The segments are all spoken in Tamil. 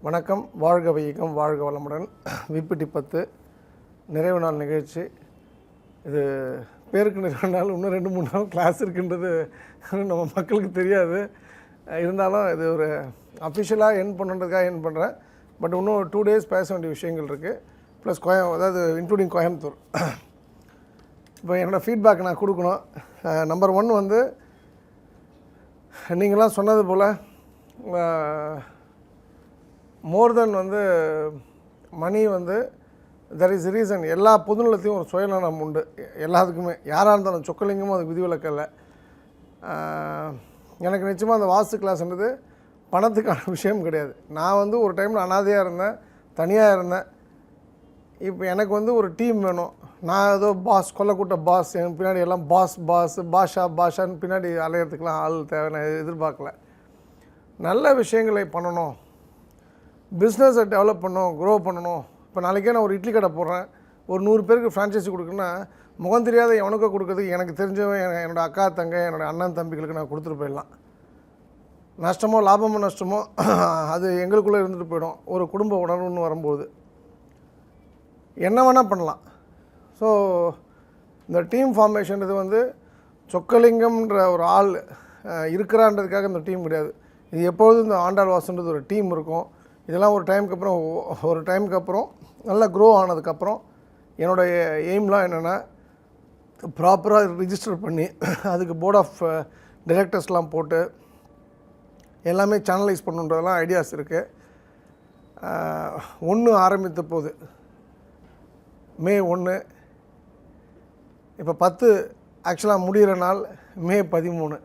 வணக்கம். வாழ்க வையகம், வாழ்க வளமுடன். விபிடி 10 நிறைவு நாள் நிகழ்ச்சி. இது பேருக்கு நிறைவு நாள், இன்னும் 2-3 நாள் கிளாஸ் இருக்குன்றது நம்ம மக்களுக்கு தெரியாது. இருந்தாலும் இது ஒரு அஃபிஷியலாக என் பண்ணுறதுக்காக என் பண்ணுறேன். பட் இன்னும் 2 days பேச வேண்டிய விஷயங்கள் இருக்குது. ப்ளஸ் அதாவது இன்க்ளூடிங் கோயம்புத்தூர். இப்போ என்னோடய ஃபீட்பேக் நான் கொடுக்கணும். நம்பர் 1 வந்து நீங்களாம் சொன்னது போல் மோர் தென் வந்து மணி வந்து தெர் இஸ் ரீசன். எல்லா பொதுநலத்தையும் ஒரு சுயநலம் உண்டு எல்லாத்துக்குமே. யாராக இருந்தாலும் சொக்கலிங்கமும் அதுக்கு விதிவிலக்கல்ல. எனக்கு நிச்சயமாக அந்த வாஸ்து கிளாஸ்ன்றது பணத்துக்கான விஷயம் கிடையாது. நான் வந்து ஒரு டைமில் அனாதையாக இருந்தேன், தனியாக இருந்தேன். இப்போ எனக்கு வந்து ஒரு டீம் வேணும். நான் ஏதோ பாஸ், கொல்லக்கூட்ட பாஸ், என் பின்னாடி எல்லாம் பாஷான்னு பின்னாடி அலையிறதுக்கெலாம் ஆள் தேவை நான் எதிர்பார்க்கல. நல்ல விஷயங்களை பண்ணணும், பிஸ்னஸை டெவலப் பண்ணணும், க்ரோ பண்ணணும். இப்போ நாளைக்கே நான் ஒரு இட்லி கடை போடுறேன், ஒரு 100 பேருக்கு ஃப்ரான்ச்சைஸி கொடுக்குன்னா முகம் தெரியாத எவனுக்கோ கொடுக்குறதுக்கு எனக்கு தெரிஞ்சவன் என்னோடய அக்கா தங்க, என்னோடய அண்ணன் தம்பிகளுக்கு நான் கொடுத்துட்டு போயிடலாம். நஷ்டமோ லாபமோ நஷ்டமோ அது எங்களுக்குள்ளே இருந்துட்டு போயிடும். ஒரு குடும்ப உணர்வுன்னு வரும்போது என்ன வேணால் பண்ணலாம். ஸோ இந்த டீம் ஃபார்மேஷன் இது வந்து சொக்கலிங்கம்ன்ற ஒரு ஆள் இருக்கிறான்றதுக்காக இந்த டீம் கிடையாது. இது எப்போதும் இந்த ஆண்டாள் வாசுன்றது ஒரு டீம் இருக்கும். இதெல்லாம் ஒரு டைமுக்கு அப்புறம் நல்லா க்ரோ ஆனதுக்கப்புறம் என்னுடைய எய்ம்லாம் என்னென்னா ப்ராப்பராக ரிஜிஸ்டர் பண்ணி அதுக்கு போர்ட் ஆஃப் டைரக்டர்ஸ்லாம் போட்டு எல்லாமே சேனலைஸ் பண்ணுன்றதெல்லாம் ஐடியாஸ் இருக்குது. 1 ஆரம்பித்த போது மே 1, இப்போ 10 ஆக்சுவலாக முடிகிற நாள் மே 13.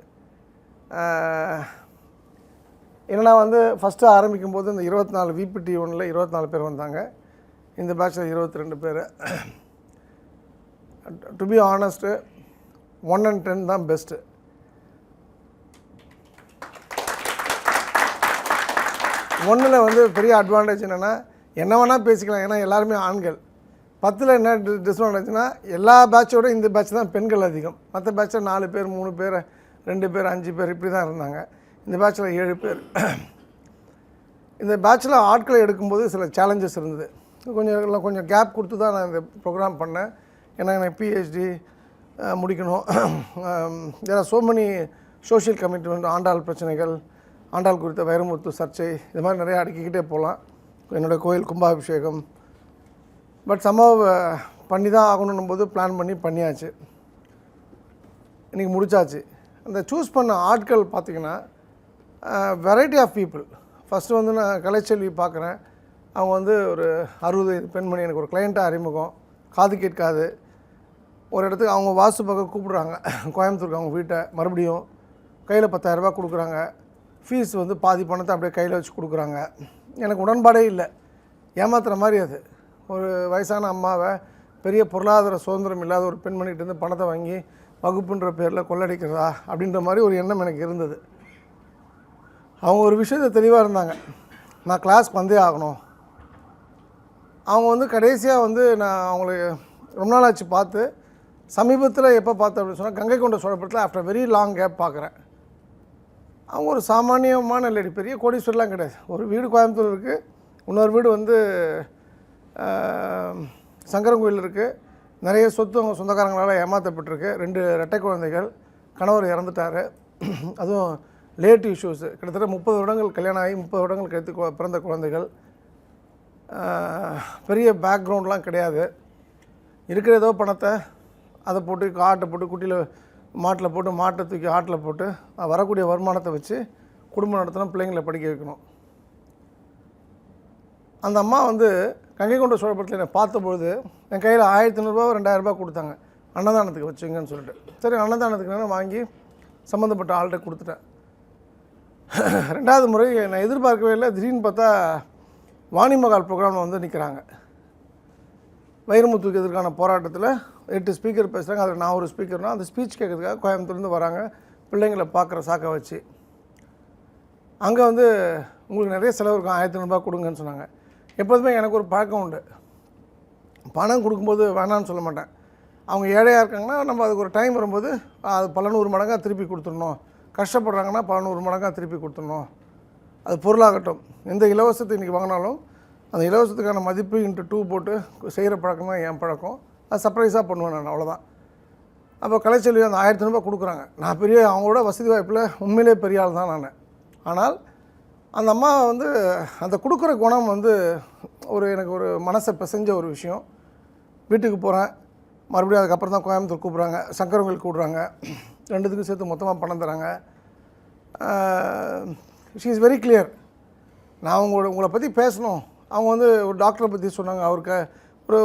என்னென்னா வந்து ஃபஸ்ட்டு ஆரம்பிக்கும் போது இந்த 24 விபிடி 1ல் 24 பேர் வந்தாங்க. இந்த பேட்சில் 22 பேர். டு பி ஆனஸ்ட்டு 1 and 10 தான் பெஸ்ட்டு. ஒன்றில் வந்து பெரிய அட்வான்டேஜ் என்னென்னா என்ன வேணால் பேசிக்கலாம், ஏன்னா எல்லாருமே ஆண்கள். 10ல் என்ன டிஸ்அட்வான்டேஜ்னால் எல்லா பேட்சோட இந்த பேட்ச் தான் பெண்கள் அதிகம். மற்ற பேட்சில் 4 பேர், 3 பேர், 2 பேர், 5 பேர் இப்படி தான் இருந்தாங்க. இந்த பேட்சில் 7 பேர். இந்த பேட்சில் ஆட்களை எடுக்கும்போது சில சேலஞ்சஸ் இருந்தது. கொஞ்சம் கேப் கொடுத்து தான் நான் இந்த ப்ரோக்ராம் பண்ணேன். ஏன்னா எனக்கு பிஹெச்டி முடிக்கணும். There are so many social commitment, Andal பிரச்சனைகள், ஆண்டாள் குறித்த வைரமுத்து சர்ச்சை, இது மாதிரி நிறையா அடுக்கிக்கிட்டே போகலாம். என்னோடய கோயில் கும்பாபிஷேகம். பட் சம்பவ பண்ணி தான் ஆகணும் போது பிளான் பண்ணியாச்சு. இன்றைக்கி முடிச்சாச்சு. அந்த சூஸ் பண்ண ஆட்கள் பார்த்திங்கன்னா வெரைட்டி ஆஃப் பீப்புள். ஃபஸ்ட்டு வந்து நான் கலைச்செல்வி பார்க்குறேன். அவங்க வந்து ஒரு 60 பெண்மணி, எனக்கு ஒரு கிளைண்ட்டாக அறிமுகம். காது கேட்காது. ஒரு இடத்துக்கு அவங்க வாசு பக்கம் கூப்பிட்றாங்க, கோயம்புத்தூருக்கு அவங்க வீட்டை. மறுபடியும் கையில் 10,000 ரூபா கொடுக்குறாங்க. ஃபீஸ் வந்து பாதி பணத்தை அப்படியே கையில் வச்சு கொடுக்குறாங்க. எனக்கு உடன்பாடே இல்லை. ஏமாத்துகிற மாதிரி அது. ஒரு வயசான அம்மாவை பெரிய பொருளாதார சுதந்திரம் இல்லாத ஒரு பெண்மணிகிட்டேருந்து பணத்தை வாங்கி வகுப்புன்ற பேரில் கொள்ளடிக்கிறதா அப்படின்ற மாதிரி ஒரு எண்ணம் எனக்கு இருந்தது. அவங்க ஒரு விஷயத்தை தெளிவாக இருந்தாங்க, நான் கிளாஸ்க்கு வந்தே ஆகணும். அவங்க வந்து கடைசியாக வந்து நான் அவங்களுக்கு ரொம்ப நாள் ஆச்சு பார்த்து. சமீபத்தில் எப்போ பார்த்தேன் அப்படின்னு சொன்னால் கங்கை கொண்ட சோழபுரத்தில் ஆஃப்டர் வெரி லாங் கேப் பார்க்குறேன். அவங்க ஒரு சாமானியமான லேடி, பெரிய கோடீஸ்வரலாம் கிடையாது. ஒரு வீடு கோயம்புத்தூர் இருக்குது, இன்னொரு வீடு வந்து சங்கரங்கோயில் இருக்குது. நிறைய சொத்து அவங்க சொந்தக்காரங்களால் ஏமாற்றப்பட்டிருக்கு. 2 ரெட்டை குழந்தைகள், கணவர் இறந்துட்டார். அதுவும் லேட் இஷ்யூஸு. கிட்டத்தட்ட 30 வருடங்கள் கல்யாணம் ஆகி 30 வருடங்கள் கழித்து பிறந்த குழந்தைகள். பெரிய பேக்ரவுண்ட்லாம் கிடையாது. இருக்கிற ஏதோ பணத்தை அதை போட்டு ஆட்டை போட்டு குட்டியில் மாட்டில் போட்டு மாட்டை தூக்கி ஆட்டில் போட்டு வரக்கூடிய வருமானத்தை வச்சு குடும்பம் நடத்தணும், பிள்ளைங்களை படிக்க வைக்கணும். அந்த அம்மா வந்து கங்கை கொண்ட சோழபுரத்தில் என்னை பார்த்தபொழுது என் கையில் 1500 ரூபா 2000 ரூபா கொடுத்தாங்க, அன்னதானத்துக்கு வச்சுங்கன்னு சொல்லிட்டு. சரி, அன்னதானத்துக்கு நான் வாங்கி சம்மந்தப்பட்ட ஆள்கிட்ட கொடுத்துட்டேன். 2வது முறை நான் எதிர்பார்க்கவே இல்லை. திடீர்னு பார்த்தா வாணிமகால் ப்ரோக்ராமில் வந்து நிற்கிறாங்க. வைரமுத்துக்கு எதிர்க்கான போராட்டத்தில் 8 ஸ்பீக்கர் பேசுகிறாங்க. அதில் நான் ஒரு ஸ்பீக்கர்னால் அந்த ஸ்பீச் கேட்குறதுக்காக கோயம்புத்தூர்லேருந்து வராங்க, பிள்ளைங்களை பார்க்குற சாக்கை வச்சு. அங்கே வந்து உங்களுக்கு நிறைய செலவு இருக்கும், 1500 ரூபா கொடுங்கன்னு சொன்னாங்க. எப்போதுமே எனக்கு ஒரு பழக்கம் உண்டு, பணம் கொடுக்கும்போது வேணான்னு சொல்ல மாட்டேன். அவங்க ஏழையாக இருக்காங்கன்னா நம்ம அதுக்கு ஒரு டைம் வரும்போது அது பல 100 மடங்காக திருப்பி கொடுத்துடணும். கஷ்டப்படுறாங்கன்னா 100 மடங்காக திருப்பி கொடுத்துடணும் அது பொருளாகட்டும், எந்த இலவசத்தை இன்றைக்கி வாங்கினாலும் அந்த இலவசத்துக்கான மதிப்பு இன்ட்டு 2 போட்டு செய்கிற பழக்கம் தான் என் பழக்கம். அது சர்ப்ரைஸாக பண்ணுவேன் நான், அவ்வளோதான். அப்போ கலைச்செல்வி அந்த 1500 ரூபாய் கொடுக்குறாங்க. நான் பெரிய அவங்களோட வசதி வாய்ப்பில் உண்மையிலே பெரிய ஆள் தான் நான். ஆனால் அந்த அம்மா வந்து அந்த கொடுக்குற குணம் வந்து எனக்கு ஒரு மனசை பிசைஞ்ச ஒரு விஷயம். வீட்டுக்கு போகிறேன், மறுபடியும் அதுக்கப்புறம் தான் கோயம்புத்தூர் கூப்பிட்றாங்க, சங்கரவங்களுக்கு கூப்பிட்றாங்க, ரெண்டுத்துக்கும் சேர்த்து மொத்தமாக பணம் தராங்க. She is very clear. நான் உங்களை பற்றி பேசணும். அவங்க வந்து ஒரு டாக்டரை பற்றி சொன்னாங்க, அவருக்கு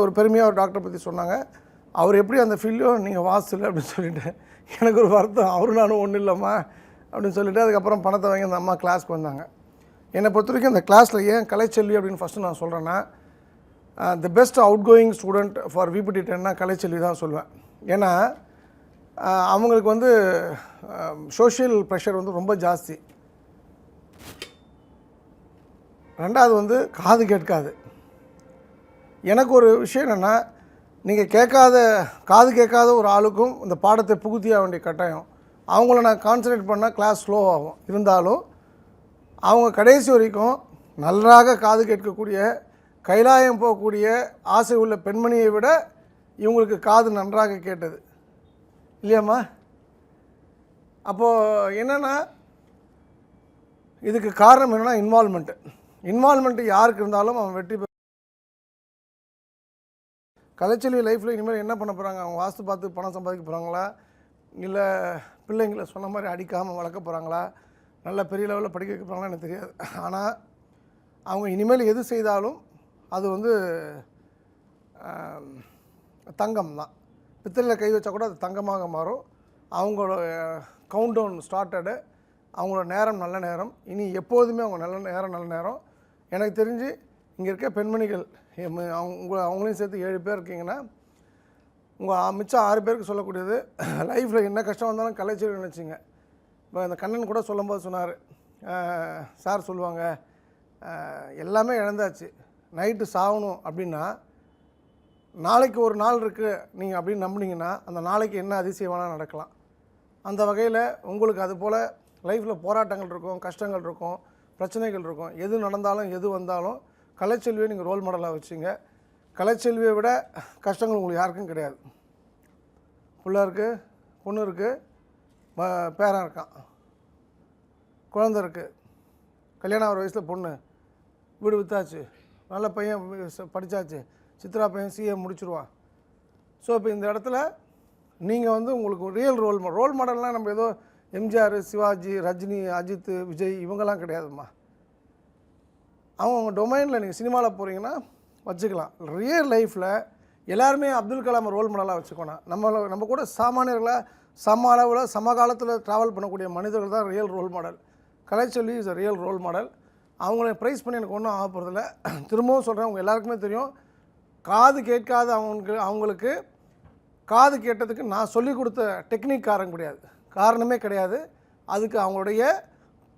ஒரு பெருமையாக ஒரு டாக்டரை பற்றி சொன்னாங்க. அவர் எப்படி அந்த ஃபீல்டோ நீங்கள் வாசல் அப்படின்னு சொல்லிட்டு எனக்கு ஒரு வருத்தம், அவரும் நானும் ஒன்றும் இல்லைம்மா அப்படின்னு சொல்லிவிட்டு அதுக்கப்புறம் பணத்தை வாங்கி அந்த அம்மா கிளாஸ்க்கு வந்தாங்க. என்னை பொறுத்த வரைக்கும் அந்த கிளாஸில் ஏன் கலைச்செல்வி அப்படின்னு ஃபஸ்ட்டு நான் சொல்கிறேன்னா, the best outgoing student for VBT 10னா கலைச்செல்வி தான் சொல்லுவேன். ஏன்னா அவங்களுக்கு வந்து சோஷியல் ப்ரெஷர் வந்து ரொம்ப ஜாஸ்தி. ரெண்டாவது வந்து காது கேட்காது. எனக்கு ஒரு விஷயம் என்னென்னா, நீங்கள் காது கேட்காத ஒரு ஆளுக்கும் இந்த பாடத்தை புகுத்தியாக வேண்டிய கட்டாயம். அவங்கள நான் கான்சன்ட்ரேட் பண்ணால் கிளாஸ் ஸ்லோ ஆகும். இருந்தாலும் அவங்க கடைசி வரைக்கும் நன்றாக காது கேட்கக்கூடிய, கைலாயம் போகக்கூடிய ஆசை உள்ள பெண்மணியை விட இவங்களுக்கு காது நன்றாக கேட்டது இல்லையாம்மா? அப்போது என்னென்னா, இதுக்கு காரணம் என்னென்னா இன்வால்மெண்ட்டு யாருக்கு இருந்தாலும் அவன் வெற்றி பெற. கலைச்செல்வி லைஃப்பில் இனிமேல் என்ன பண்ண போகிறாங்க? அவங்க வாஸ்து பார்த்து பணம் சம்பாதிக்க போகிறாங்களா, இல்லை பிள்ளைங்களை சொன்ன மாதிரி அடிக்காமல் வளர்க்க போகிறாங்களா, நல்ல பெரிய லெவலில் படிக்க வைக்க போகிறாங்களா எனக்கு தெரியாது. ஆனால் அவங்க இனிமேல் எது செய்தாலும் அது வந்து தங்கம் தான். பித்தளையில் கை வச்சா கூட அது தங்கமாக மாறும். அவங்களோட கவுண்டவுன் ஸ்டார்டடு. அவங்களோட நேரம் நல்ல நேரம். இனி எப்போதுமே அவங்க நல்ல நேரம். எனக்கு தெரிஞ்சு இங்கே இருக்க பெண்மணிகள் அவங்களையும் சேர்த்து 7 பேர் இருக்கீங்கன்னா, உங்கள் மிச்சம் 6 பேருக்கு சொல்லக்கூடியது, லைஃப்பில் என்ன கஷ்டம் வந்தாலும் கலைச்செல்வி நினச்சிங்க. இப்போ இந்த கண்ணன் கூட சொல்லும்போது சொன்னார், சார் சொல்லுவாங்க, எல்லாமே இழந்தாச்சு, நைட்டு சாகணும் அப்படின்னா நாளைக்கு ஒரு நாள் இருக்குது நீங்கள் அப்படின்னு நம்பினீங்கன்னா அந்த நாளைக்கு என்ன அதிசயமான நடக்கலாம். அந்த வகையில் உங்களுக்கு அது போல் லைஃப்பில் போராட்டங்கள் இருக்கும், கஷ்டங்கள் இருக்கும், பிரச்சனைகள் இருக்கும். எது நடந்தாலும் எது வந்தாலும் கலைச்செல்வியை நீங்கள் ரோல் மாடலாக வச்சுங்க. கலைச்செல்வியை விட கஷ்டங்கள் உங்களுக்கு யாருக்கும் கிடையாது. பிள்ளை இருக்குது, பொண்ணு இருக்குது, பேரன் இருக்கான், குழந்தை இருக்குது, கல்யாணம் ஆகிற வயசில் பொண்ணு, வீடு விற்றாச்சு, நல்ல பையன் படித்தாச்சு, சித்ரா பையன் சிஏ முடிச்சிருவான். ஸோ இப்போ இந்த இடத்துல நீங்கள் வந்து உங்களுக்கு ரியல் ரோல் மாடல்னால் நம்ம ஏதோ எம்ஜிஆர், சிவாஜி, ரஜினி, அஜித், விஜய் இவங்கெல்லாம் கிடையாதும்மா. அவங்க டொமைனில் நீங்கள் சினிமாவில் போகிறீங்கன்னா வச்சுக்கலாம். ரியல் லைஃப்பில் எல்லாருமே அப்துல் கலாம் ரோல் மாடலாக வச்சுக்கணும். நம்ம கூட சாமானியர்களாக சம அளவில் சமகாலத்தில் ட்ராவல் பண்ணக்கூடிய மனிதர்கள் தான் real role model. Kalaiselvi is a real role model. அவங்கள ப்ரைஸ் பண்ணி எனக்கு ஒன்றும் ஆக போகிறதில்ல. திரும்பவும் சொல்கிறேன், அவங்க எல்லாருக்குமே தெரியும், காது கேட்காத அவங்களுக்கு காது கேட்டதுக்கு நான் சொல்லிக் கொடுத்த டெக்னிக் காரணமே கிடையாது. அதுக்கு அவங்களுடைய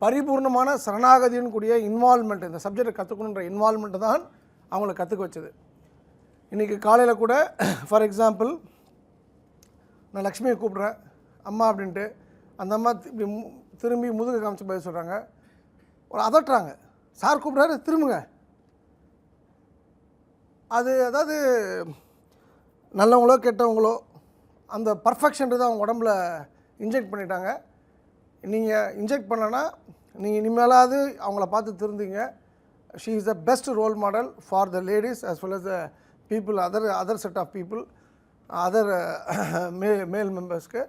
பரிபூர்ணமான சரணாகதியின் கூடிய இன்வால்மெண்ட், இந்த சப்ஜெக்டை கற்றுக்கணுன்ற இன்வால்மெண்ட்டு தான் அவங்கள கற்றுக்க வச்சது. இன்றைக்கி காலையில் கூட ஃபார் எக்ஸாம்பிள் நான் லக்ஷ்மியை கூப்பிட்றேன் அம்மா அப்படின்ட்டு, அந்த அம்மா திரும்பி முதுகு காமிச்சு பதில் சொல்கிறாங்க, ஒரு அதட்டுறாங்க, சார் கூப்பிட்றாரு திரும்புங்க. அதாவது நல்லவங்களோ கெட்டவங்களோ அந்த பர்ஃபெக்ஷன்றது அவங்க உடம்புல இன்ஜெக்ட் பண்ணிட்டாங்க. நீங்கள் இன்ஜெக்ட் பண்ணலன்னா நீங்கள் இனிமேலாவது அவங்கள பார்த்து திருந்திங்க. She is the best role model for the ladies as well as the people, other set of people, other male மெம்பர்ஸ்க்கு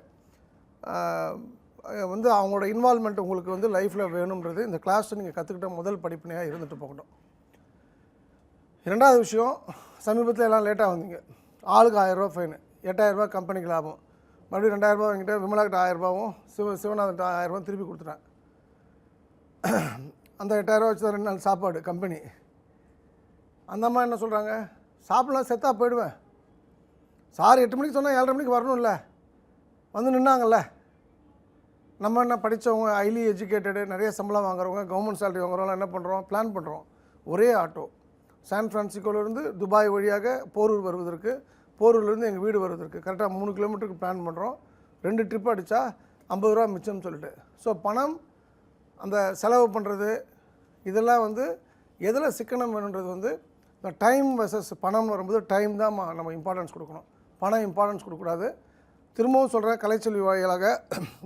வந்து அவங்களோட இன்வால்மெண்ட் உங்களுக்கு வந்து லைஃப்பில் வேணுன்றது இந்த கிளாஸை நீங்கள் கற்றுக்கிட்ட முதல் படிப்பினையாக இருந்துட்டு போகட்டும். ரெண்டாவது விஷயம், சமீபத்தில் எல்லாம் லேட்டாக வந்தீங்க, ஆளுக்கு 1000 ரூபா ஃபைனு, 8000 ரூபா கம்பெனிக்கு லாபம், மறுபடியும் 2000 ரூபா வாங்கிட்டு விமலாக்கிட்ட 1000 ரூபாவும் சிவநாதன்ட்ட 1000 ரூபா திருப்பி கொடுத்துட்டேன். அந்த 8000 ரூபா வச்சு தான் 2 நாள் சாப்பாடு கம்பெனி. அந்த அம்மா என்ன சொல்கிறாங்க, சாப்பிட்லாம் செத்தாக போயிடுவேன், சார் 8 மணிக்கு சொன்னால் 7:30 மணிக்கு வரணும்ல, வந்து நின்னாங்கல்ல. நம்ம என்ன படித்தவங்க, ஹைலி எஜுகேட்டடு, நிறைய சம்பளம் வாங்குறவங்க, கவர்மெண்ட் சேலரி வாங்குறவங்க என்ன பண்ணுறோம், பிளான் பண்ணுறோம். ஒரே ஆட்டோ சான் ஃப்ரான்சிஸ்கோவிலேருந்து துபாய் வழியாக போரூர் வருவதற்கு, போரூர்லேருந்து எங்கள் வீடு வருவதற்கு கரெக்டாக 3 கிலோமீட்டருக்கு பிளான் பண்ணுறோம். 2 ட்ரிப் அடித்தா 50 ரூபா மிச்சம்னு சொல்லிட்டு. ஸோ பணம், அந்த செலவு பண்ணுறது, இதெல்லாம் வந்து எதில் சிக்கனம் வேணுன்றது வந்து இந்த டைம் வெர்சஸ் பணம் வரும்போது டைம் தான் நம்ம இம்பார்ட்டன்ஸ் கொடுக்கணும், பணம் இம்பார்ட்டன்ஸ் கொடுக்கக்கூடாது. திரும்பவும் சொல்கிறேன், கலைச்செல்வி வாயிலாக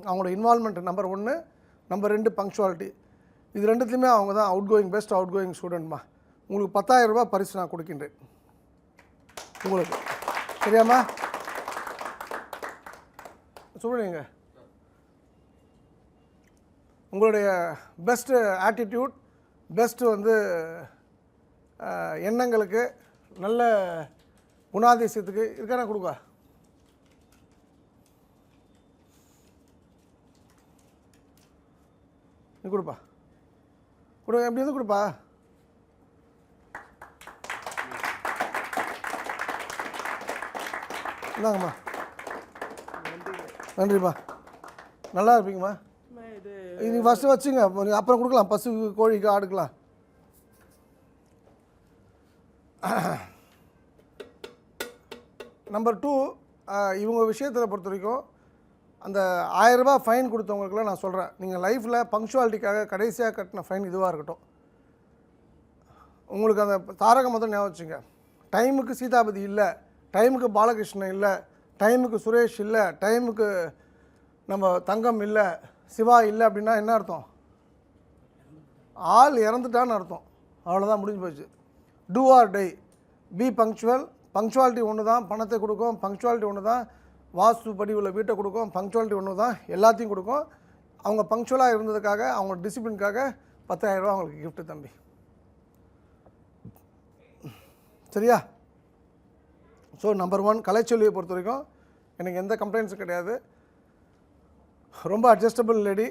அவங்களோட இன்வால்மெண்ட் நம்பர் 1, நம்பர் 2 பங்க்சுவாலிட்டி. இது ரெண்டுத்துலையுமே அவங்க தான் பெஸ்ட் அவுட் கோயிங் ஸ்டூடெண்ட்மா. உங்களுக்கு 10,000 ரூபாய் பரிசு நான் கொடுக்கின்றேன் உங்களுக்கு. சரியாம்மா? சொல்லுங்க. உங்களுடைய பெஸ்ட்டு ஆட்டிடியூட், பெஸ்ட்டு வந்து எண்ணங்களுக்கு, நல்ல குணாதிசயத்துக்கு இருக்கானா கொடுக்கா. நீ கொடுப்பா, எப்படி வந்து கொடுப்பா. இந்தாங்கம்மா. நன்றிம்மா, நல்லா இருப்பீங்கம்மா. இது ஃபஸ்ட்டு வச்சுங்க, அப்புறம் கொடுக்கலாம், பசு கோழிக்கு ஆடுக்கலாம். நம்பர் 2, இவங்க விஷயத்தில் பொறுத்த வரைக்கும் அந்த 1000 ரூபாய் ஃபைன் கொடுத்தவங்களுக்குலாம் நான் சொல்கிறேன், நீங்கள் லைஃப்பில் பங்க்சுவாலிட்டிக்காக கடைசியாக கட்டின ஃபைன் இதுவாக இருக்கட்டும். உங்களுக்கு அந்த தாரக மந்திரம் ஞாபகம் வச்சுங்க. டைமுக்கு சீதாபதி இல்லை, டைமுக்கு பாலகிருஷ்ணன் இல்லை, டைமுக்கு சுரேஷ் இல்லை, டைமுக்கு நம்ம தங்கம் இல்லை, சிவா இல்லை அப்படின்னா என்ன அர்த்தம்? ஆள் இறந்துட்டான்னு அர்த்தம். அவ்வளோதான், முடிஞ்சு போச்சு. Do or die, be punctual. Punctuality ஒன்று தான் பணத்தை கொடுக்கும், பங்க்சுவாலிட்டி ஒன்று தான் வாஸ்து படி உள்ள வீட்டை கொடுக்கும், பங்க்சுவாலிட்டி ஒன்று தான் எல்லாத்தையும் கொடுக்கும். அவங்க பங்க்சுவலாக இருந்ததுக்காக, அவங்க டிசிப்ளினுக்காக 10,000 ரூபா அவங்களுக்கு கிஃப்ட்டு தம்பி. சரியா? ஸோ நம்பர் 1 கலைச்சொல்லியை பொறுத்த வரைக்கும் எனக்கு எந்த கம்ப்ளைண்ட்ஸும் கிடையாது. ரொம்ப அட்ஜஸ்டபிள் லேடி.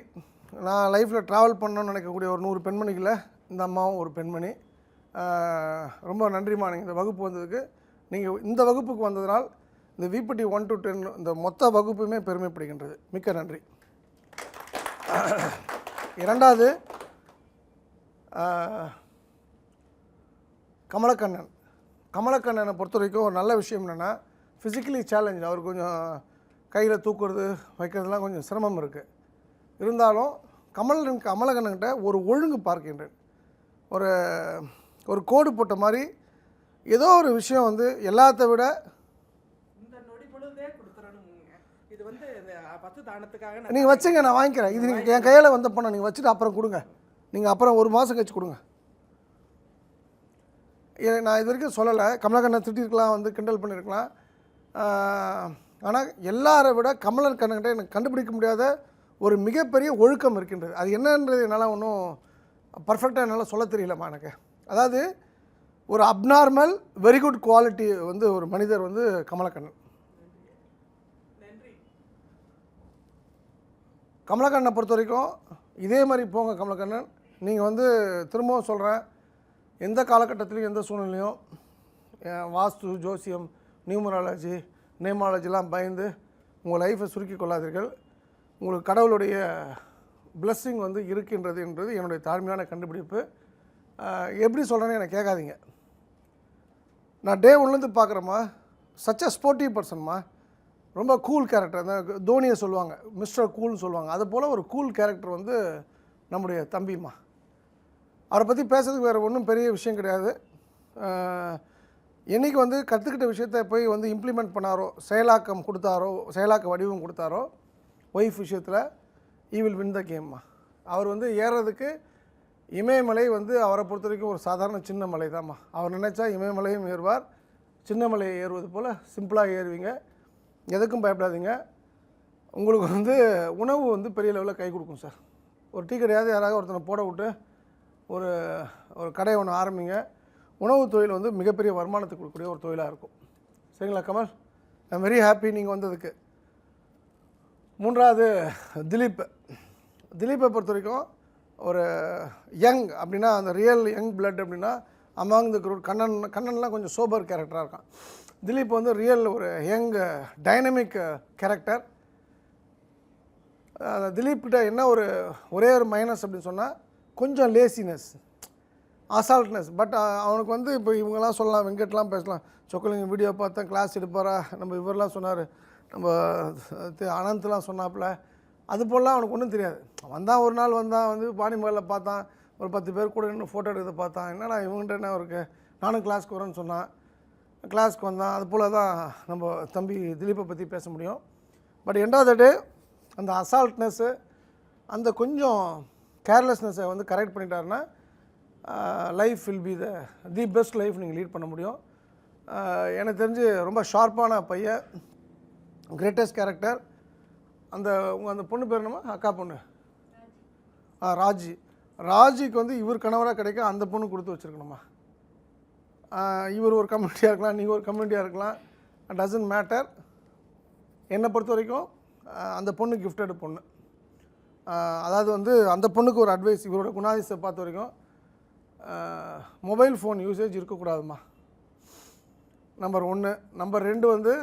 நான் லைஃப்பில் ட்ராவல் பண்ணணும்னு நினைக்கக்கூடிய ஒரு 100 பெண்மணிகளில் இந்த அம்மாவும் ஒரு பெண்மணி. ரொம்ப நன்றிம்மா நீங்கள் இந்த வகுப்பு வந்ததுக்கு. நீங்கள் இந்த வகுப்புக்கு வந்ததனால் இந்த விபட்டி 1 to 10 இந்த மொத்த வகுப்புமே பெருமைப்படுகின்றது. மிக்க நன்றி. இரண்டாவது கமலக்கண்ணனை பொறுத்த வரைக்கும் ஒரு நல்ல விஷயம் என்னென்னா, ஃபிசிக்கலி சேலஞ்ச். அவர் கொஞ்சம் கையில் தூக்குறது வைக்கிறதுலாம் கொஞ்சம் சிரமம் இருக்குது. இருந்தாலும் கமலக்கண்ணன்கிட்ட ஒரு ஒழுங்கு பார்க்கின்றேன். ஒரு கோடு போட்ட மாதிரி ஏதோ ஒரு விஷயம் வந்து எல்லாத்த விட நீங்கள் வச்சுங்க, நான் வாங்கிக்கிறேன். இது நீங்கள் என் கையில் வந்த பணம் நீங்கள் வச்சுட்டு அப்புறம் கொடுங்க. நீங்கள் அப்புறம் 1 மாதம் கழிச்சு கொடுங்க. நான் இது வரைக்கும் சொல்லலை, கமலக்கண்ணன் திட்டிருக்கலாம், வந்து கிண்டல் பண்ணியிருக்கலாம். ஆனால் எல்லாரை விட கமலக்கண்ணன்கிட்ட எனக்கு கண்டுபிடிக்க முடியாத ஒரு மிகப்பெரிய ஒழுக்கம் இருக்கின்றது. அது என்னன்றது என்னால் ஒன்றும் பர்ஃபெக்டாக என்னால் சொல்ல தெரியலம்மா எனக்கு. அதாவது ஒரு அப்நார்மல் வெரி குட் குவாலிட்டி வந்து ஒரு மனிதர் வந்து கமலக்கண்ணன். கமலக்கண்ணனை பொறுத்த வரைக்கும் இதே மாதிரி போங்க கமலக்கண்ணன். நீங்கள் வந்து திரும்பவும் சொல்கிறேன், எந்த காலகட்டத்திலையும் எந்த சூழ்நிலையும் வாஸ்து, ஜோசியம், நியூமராலஜி, நேமாலஜிலாம் பயந்து உங்கள் லைஃப்பை சுருக்கி கொள்ளாதீர்கள். உங்களுக்கு கடவுளுடைய பிளஸ்ஸிங் வந்து இருக்கின்றது என்றது என்னுடைய தாழ்மையான கண்டுபிடிப்பு. எப்படி சொல்கிறேன்னு எனக்கு கேட்காதீங்க. நான் டே 1லேருந்து பார்க்குறேம்மா, சச் அ ஸ்போர்ட்டிவ் பர்சன்மா. ரொம்ப கூல் கேரக்டர். அந்த தோனியை சொல்லுவாங்க மிஸ்டர் கூல்னு சொல்லுவாங்க, அது போல் ஒரு கூல் கேரக்டர் வந்து நம்முடைய தம்பிம்மா. அவரை பற்றி பேசுறதுக்கு வேறு ஒன்றும் பெரிய விஷயம் கிடையாது. என்றைக்கு வந்து கற்றுக்கிட்ட விஷயத்தை போய் வந்து இம்ப்ளிமெண்ட் பண்ணாரோ, செயலாக்க வடிவம் கொடுத்தாரோ ஒய்ஃப் விஷயத்தில், ஈ வில் வின் த கேம்மா. அவர் வந்து ஏறுறதுக்கு இமயமலை வந்து அவரை பொறுத்த வரைக்கும் ஒரு சாதாரண சின்ன மலை தான்மா. அவர் நினச்சா இமயமலையும் ஏறுவார், சின்ன மலையை ஏறுவது போல் சிம்பிளாக ஏறுவீங்க. எதுக்கும் பயப்படாதீங்க. உங்களுக்கு வந்து உணவு வந்து பெரிய லெவலில் கை கொடுக்கும் சார். ஒரு டீ கடையாவது யாராவது ஒருத்தனை போட விட்டு ஒரு கடை ஒன்று ஆரம்பிங்க. உணவு தொழில் வந்து மிகப்பெரிய வருமானத்துக்கு கொடுக்கக்கூடிய ஒரு தொழிலாக இருக்கும். சரிங்களா Kamal? I am very happy நீங்கள் வந்ததுக்கு. மூன்றாவது திலீப்பை பொறுத்த வரைக்கும் ஒரு யங் அப்படின்னா, அந்த ரியல் யங் பிளட் அப்படின்னா அமாங் த குரூப். கண்ணன்லாம் கொஞ்சம் சோபர் கேரக்டராக இருக்கான். திலீப் வந்து ரியல் ஒரு யங் டைனமிக் கேரக்டர். திலீப்கிட்ட என்ன ஒரே ஒரு மைனஸ் அப்படின்னு சொன்னால் கொஞ்சம் லேசினஸ், அசால்ட்னஸ். பட் அவனுக்கு வந்து இப்போ இவங்கெல்லாம் சொல்லலாம், வெங்கட்லாம் பேசலாம், சொக்கலிங்க வீடியோ பார்த்தேன், கிளாஸ் எடுப்பாரா, நம்ம இவரெலாம் சொன்னார், நம்ம அனந்த்லாம் சொன்னாப்புல, அது போலலாம் அவனுக்கு ஒன்றும் தெரியாது. வந்தான் ஒரு நாள் வந்து பாணிமலையில் பார்த்தான், ஒரு 10 பேர் கூட இன்னும் ஃபோட்டோ எடுக்கிறத பார்த்தான். என்னடா இவங்ககிட்ட என்ன இருக்குது, நானும் கிளாஸ்க்கு வரேன்னு சொன்னான். கிளாஸ்க்கு வந்தான். அது போல் தான் நம்ம தம்பி திலீப்பை பற்றி பேச முடியும். But end of the day அந்த அசால்ட்னஸ்ஸு, அந்த கொஞ்சம் கேர்லெஸ்னஸை வந்து கரெக்ட் பண்ணிட்டாருன்னா life will be the best life நீங்கள் லீட் பண்ண முடியும். எனக்கு தெரிஞ்சு ரொம்ப ஷார்ப்பான பையன், கிரேட்டஸ்ட் கேரக்டர். அந்த பொண்ணு பேர் என்னமா, அக்கா பொண்ணு ராஜிக்கு வந்து இவர் கணவராக கிடைக்க அந்த பொண்ணு கொடுத்து வச்சுருக்கணுமா. இவர் ஒரு கம்யூனிட்டியாக இருக்கலாம், நீங்கள் ஒரு கம்யூனிட்டியாக இருக்கலாம், டசன்ட் மேட்டர். என்னை பொறுத்த வரைக்கும் அந்த பொண்ணு கிஃப்டட் பொண்ணு. அதாவது வந்து அந்த பொண்ணுக்கு ஒரு அட்வைஸ், இவரோட குணாதிசத்தை பார்த்த வரைக்கும் மொபைல் ஃபோன் யூசேஜ் இருக்கக்கூடாதுமா, நம்பர் 1. நம்பர் 2 வந்து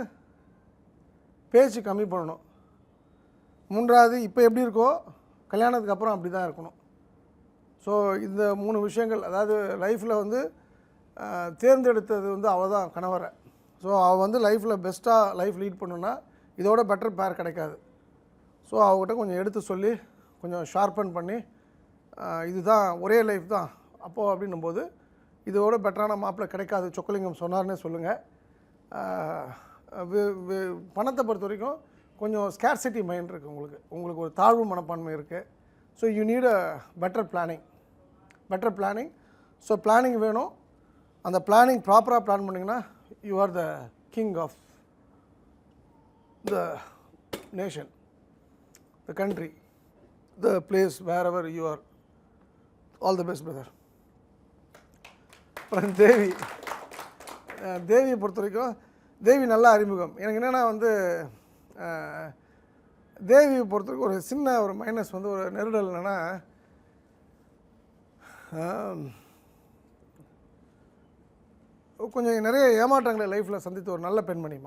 பேச்சு கம்மி பண்ணணும். 3வது இப்போ எப்படி இருக்கோ கல்யாணத்துக்கு அப்புறம் அப்படி தான் இருக்கணும். ஸோ இந்த 3 விஷயங்கள், அதாவது லைஃப்பில் வந்து தேர்ந்தெடுத்தது வந்து அவள் தான் கணவரை. ஸோ அவள் வந்து லைஃப்பில் பெஸ்ட்டாக லைஃப் லீட் பண்ணுன்னா இதோட பெட்டர் பேர் கிடைக்காது. ஸோ அவங்ககிட்ட கொஞ்சம் எடுத்து சொல்லி கொஞ்சம் ஷார்ப்பன் பண்ணி இதுதான் ஒரே லைஃப் தான் அப்போது அப்படின்னும்போது இதோட பெட்டரான மாப்பிள்ளை கிடைக்காது, சொக்கலிங்கம் சொன்னார்னே சொல்லுங்கள். பணத்தை பொறுத்த வரைக்கும் கொஞ்சம் ஸ்கேர்சிட்டி மைண்ட் இருக்குது உங்களுக்கு ஒரு தாழ்வு மனப்பான்மை இருக்குது. So you need a better planning. So planning வேணும். அந்த பிளானிங் ப்ராப்பராக பிளான் பண்ணிங்கன்னா you are the king of the nation, the country, the place where ever you are. All the best brother. அப்புறம் தேவியை பொறுத்த வரைக்கும் தேவி நல்ல அறிமுகம். எனக்கு என்னென்னா வந்து தேவியை பொறுத்த வரைக்கும் ஒரு சின்ன ஒரு மைனஸ் வந்து ஒரு நெருடல் என்னென்னா, கொஞ்சம் நிறைய ஏமாற்றங்களை லைஃப்பில் சந்தித்த ஒரு நல்ல பெண்மணி.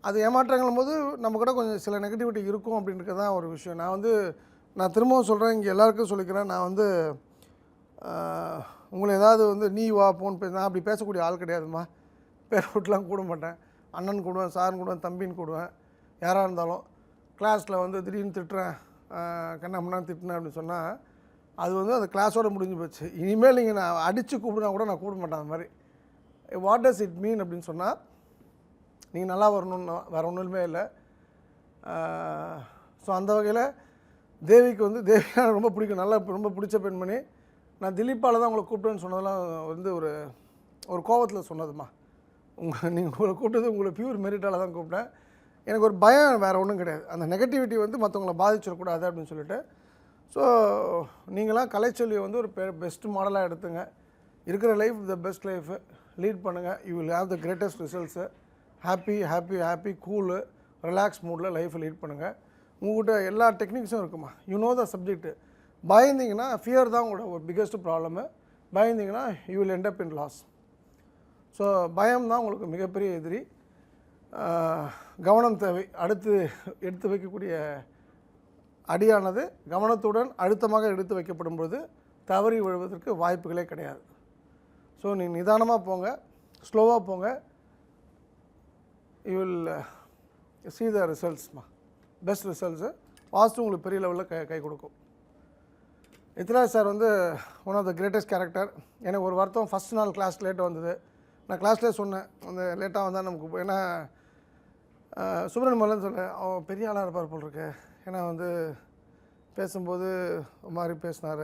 அது ஏமாற்றங்களும் போது நம்ம கூட கொஞ்சம் சில நெகட்டிவிட்டி இருக்கும் அப்படின்றது தான் ஒரு விஷயம். நான் திரும்பவும் சொல்கிறேன், இங்கே எல்லாருக்கும் சொல்லிக்கிறேன், நான் வந்து உங்களை ஏதாவது வந்து நீ வா போன் நான் அப்படி பேசக்கூடிய ஆள் கிடையாதுமா. பேர் விட்டுலாம் கூட மாட்டேன். அண்ணன் கூடுவேன், சார்னு கூடுவேன், தம்பின்னு கூடுவேன். யாராக இருந்தாலும் கிளாஸில் வந்து திடீர்னு திட்டுறேன், கண்ணாமண்ணான்னு திட்டினேன் அப்படின்னு சொன்னால் அது வந்து அந்த கிளாஸோடு முடிஞ்சு போச்சு. இனிமேல் நீங்கள் நான் அடித்து கூப்பிடுனா கூட நான் கூப்பிட மாட்டேன். அந்த மாதிரி வாட் டஸ் இட் மீன் அப்படின்னு சொன்னால், நீங்கள் நல்லா வரணும்னு வேறு ஒன்றுமே இல்லை. ஸோ அந்த வகையில் தேவிக்கு வந்து தேவியாக ரொம்ப பிடிக்கும், ரொம்ப பிடிச்ச பெண்மணி. நான் திலீப்பால் தான் உங்களை கூப்பிட்டேன்னு சொன்னதெல்லாம் வந்து ஒரு கோபத்தில் சொன்னதுமா. நீங்கள் உங்களை கூப்பிட்டது உங்களை பியூர் மெரிட்டால் தான் கூப்பிட்டேன். எனக்கு ஒரு பயம் வேறு ஒன்றும் கிடையாது. அந்த நெகட்டிவிட்டி வந்து மற்றவங்களை பாதிச்சிடக்கூடாது அப்படின்னு சொல்லிட்டு. ஸோ நீங்களாம் கலைச்சொல்லியை வந்து ஒரு பெஸ்ட் மாடலாக எடுத்துங்க. இருக்கிற life the best life lead பண்ணுங்கள். You will have the greatest results. Happy cool relax மூடில் லைஃப்பை லீட் பண்ணுங்கள். உங்கள்கிட்ட எல்லா டெக்னிக்ஸும் இருக்குமா. You know the subject. பயந்தீங்கன்னா ஃபியர் தான் உங்களோட ஒரு பிக்கெஸ்ட் ப்ராப்ளமு. பயந்தீங்கன்னா you will end up in loss. So பயம் தான் உங்களுக்கு மிகப்பெரிய எதிரி. கவனம் தேவை. அடுத்து எடுத்து வைக்கக்கூடிய அடியானது கவனத்துடன் அழுத்தமாக எடுத்து வைக்கப்படும் பொழுது தவறி விழுவதற்கு வாய்ப்புகளே கிடையாது. ஸோ நீங்கள் நிதானமாக போங்க, ஸ்லோவாக போங்க. யூ வில் see the ரிசல்ட்ஸ்மா, பெஸ்ட் ரிசல்ட்ஸு. பாசிட்டிவ் உங்களுக்கு பெரிய லெவலில் கை கொடுக்கும். எத்ராஜ் சார் வந்து one of the greatest character. எனக்கு ஒரு வருத்தம், ஃபஸ்ட் நாள் கிளாஸ் லேட்டாக வந்தது. நான் கிளாஸ்லேயே சொன்னேன், அந்த லேட்டாக வந்தால் நமக்கு ஏன்னா சுப்பிரமணியன் சொல்ல அவன் பெரிய ஆளாக இருப்பார் போல் இருக்கு. ஏன்னா வந்து பேசும்போது ஒரு மாதிரி பேசினார்,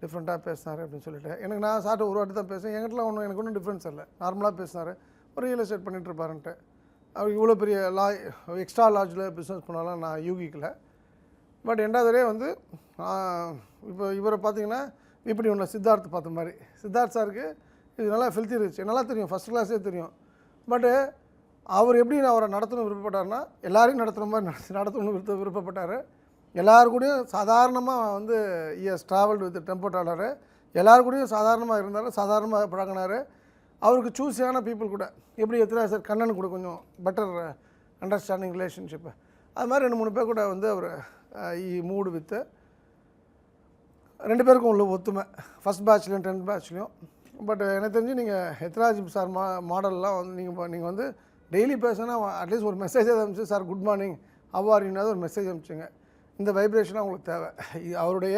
டிஃப்ரெண்ட்டாக பேசினார் அப்படின்னு சொல்லிட்டு. நான் சார்ட்டு ஒரு வாட்டி தான் பேசுவேன். எங்கிட்டலாம் எனக்கு ஒன்றும் டிஃப்ரென்ஸ் இல்லை. நார்மலாக பேசினார். ஒரு ரியல் எஸ்டேட் பண்ணிகிட்டு இருப்பாருன்ட்டு. அவர் இவ்வளோ பெரிய எக்ஸ்ட்ரா லார்ஜில் பிஸ்னஸ் பண்ணாலும் நான் யூகிக்கலை. பட் ரெண்டாவதே வந்து இப்போ இவரை பார்த்தீங்கன்னா இப்படி ஒன்று சித்தார்த் பார்த்த மாதிரி. சித்தார்த் சாருக்கு இது நல்லா ஃபில்த்தி ரிச், நல்லா தெரியும், ஃபஸ்ட் கிளாஸே தெரியும். பட்டு அவர் எப்படி அவரை நடத்தணும்னு விருப்பப்பட்டார்னா எல்லாரையும் நடத்துகிற மாதிரி நடத்தணும்னு விருப்பப்பட்டார். எல்லாருக்கூடையும் சாதாரணமாக வந்து ட்ராவல்டு வித் டெம்போ ட்ராவலரு. எல்லாருக்கூடையும் சாதாரணமாக இருந்தார், சாதாரணமாக பழகினார். அவருக்கு சூஸியான பீப்புள் கூட எப்படி எத்ராஜ் சார் கண்ணன் கூட கொஞ்சம் பெட்டர் அண்டர்ஸ்டாண்டிங் ரிலேஷன்ஷிப்பு. அது மாதிரி 2-3 பேர் கூட வந்து அவர் மூடு வித்து 2 பேருக்கும் உள்ள ஒத்துமை, ஃபஸ்ட் பேட்ச்லேயும் 10th பேட்ச்லேயும். பட் எனக்கு தெரிஞ்சு நீங்கள் எத்ராஜ் சார் மாடல்லாம் வந்து நீங்கள் வந்து டெய்லி பேசினா அட்லீஸ்ட் ஒரு மெசேஜ் அனுப்பிச்சு, sir good morning how are யூனாவது ஒரு மெசேஜ் அனுப்பிச்சுங்க. இந்த வைப்ரேஷன் அவங்களுக்கு தேவை. அவருடைய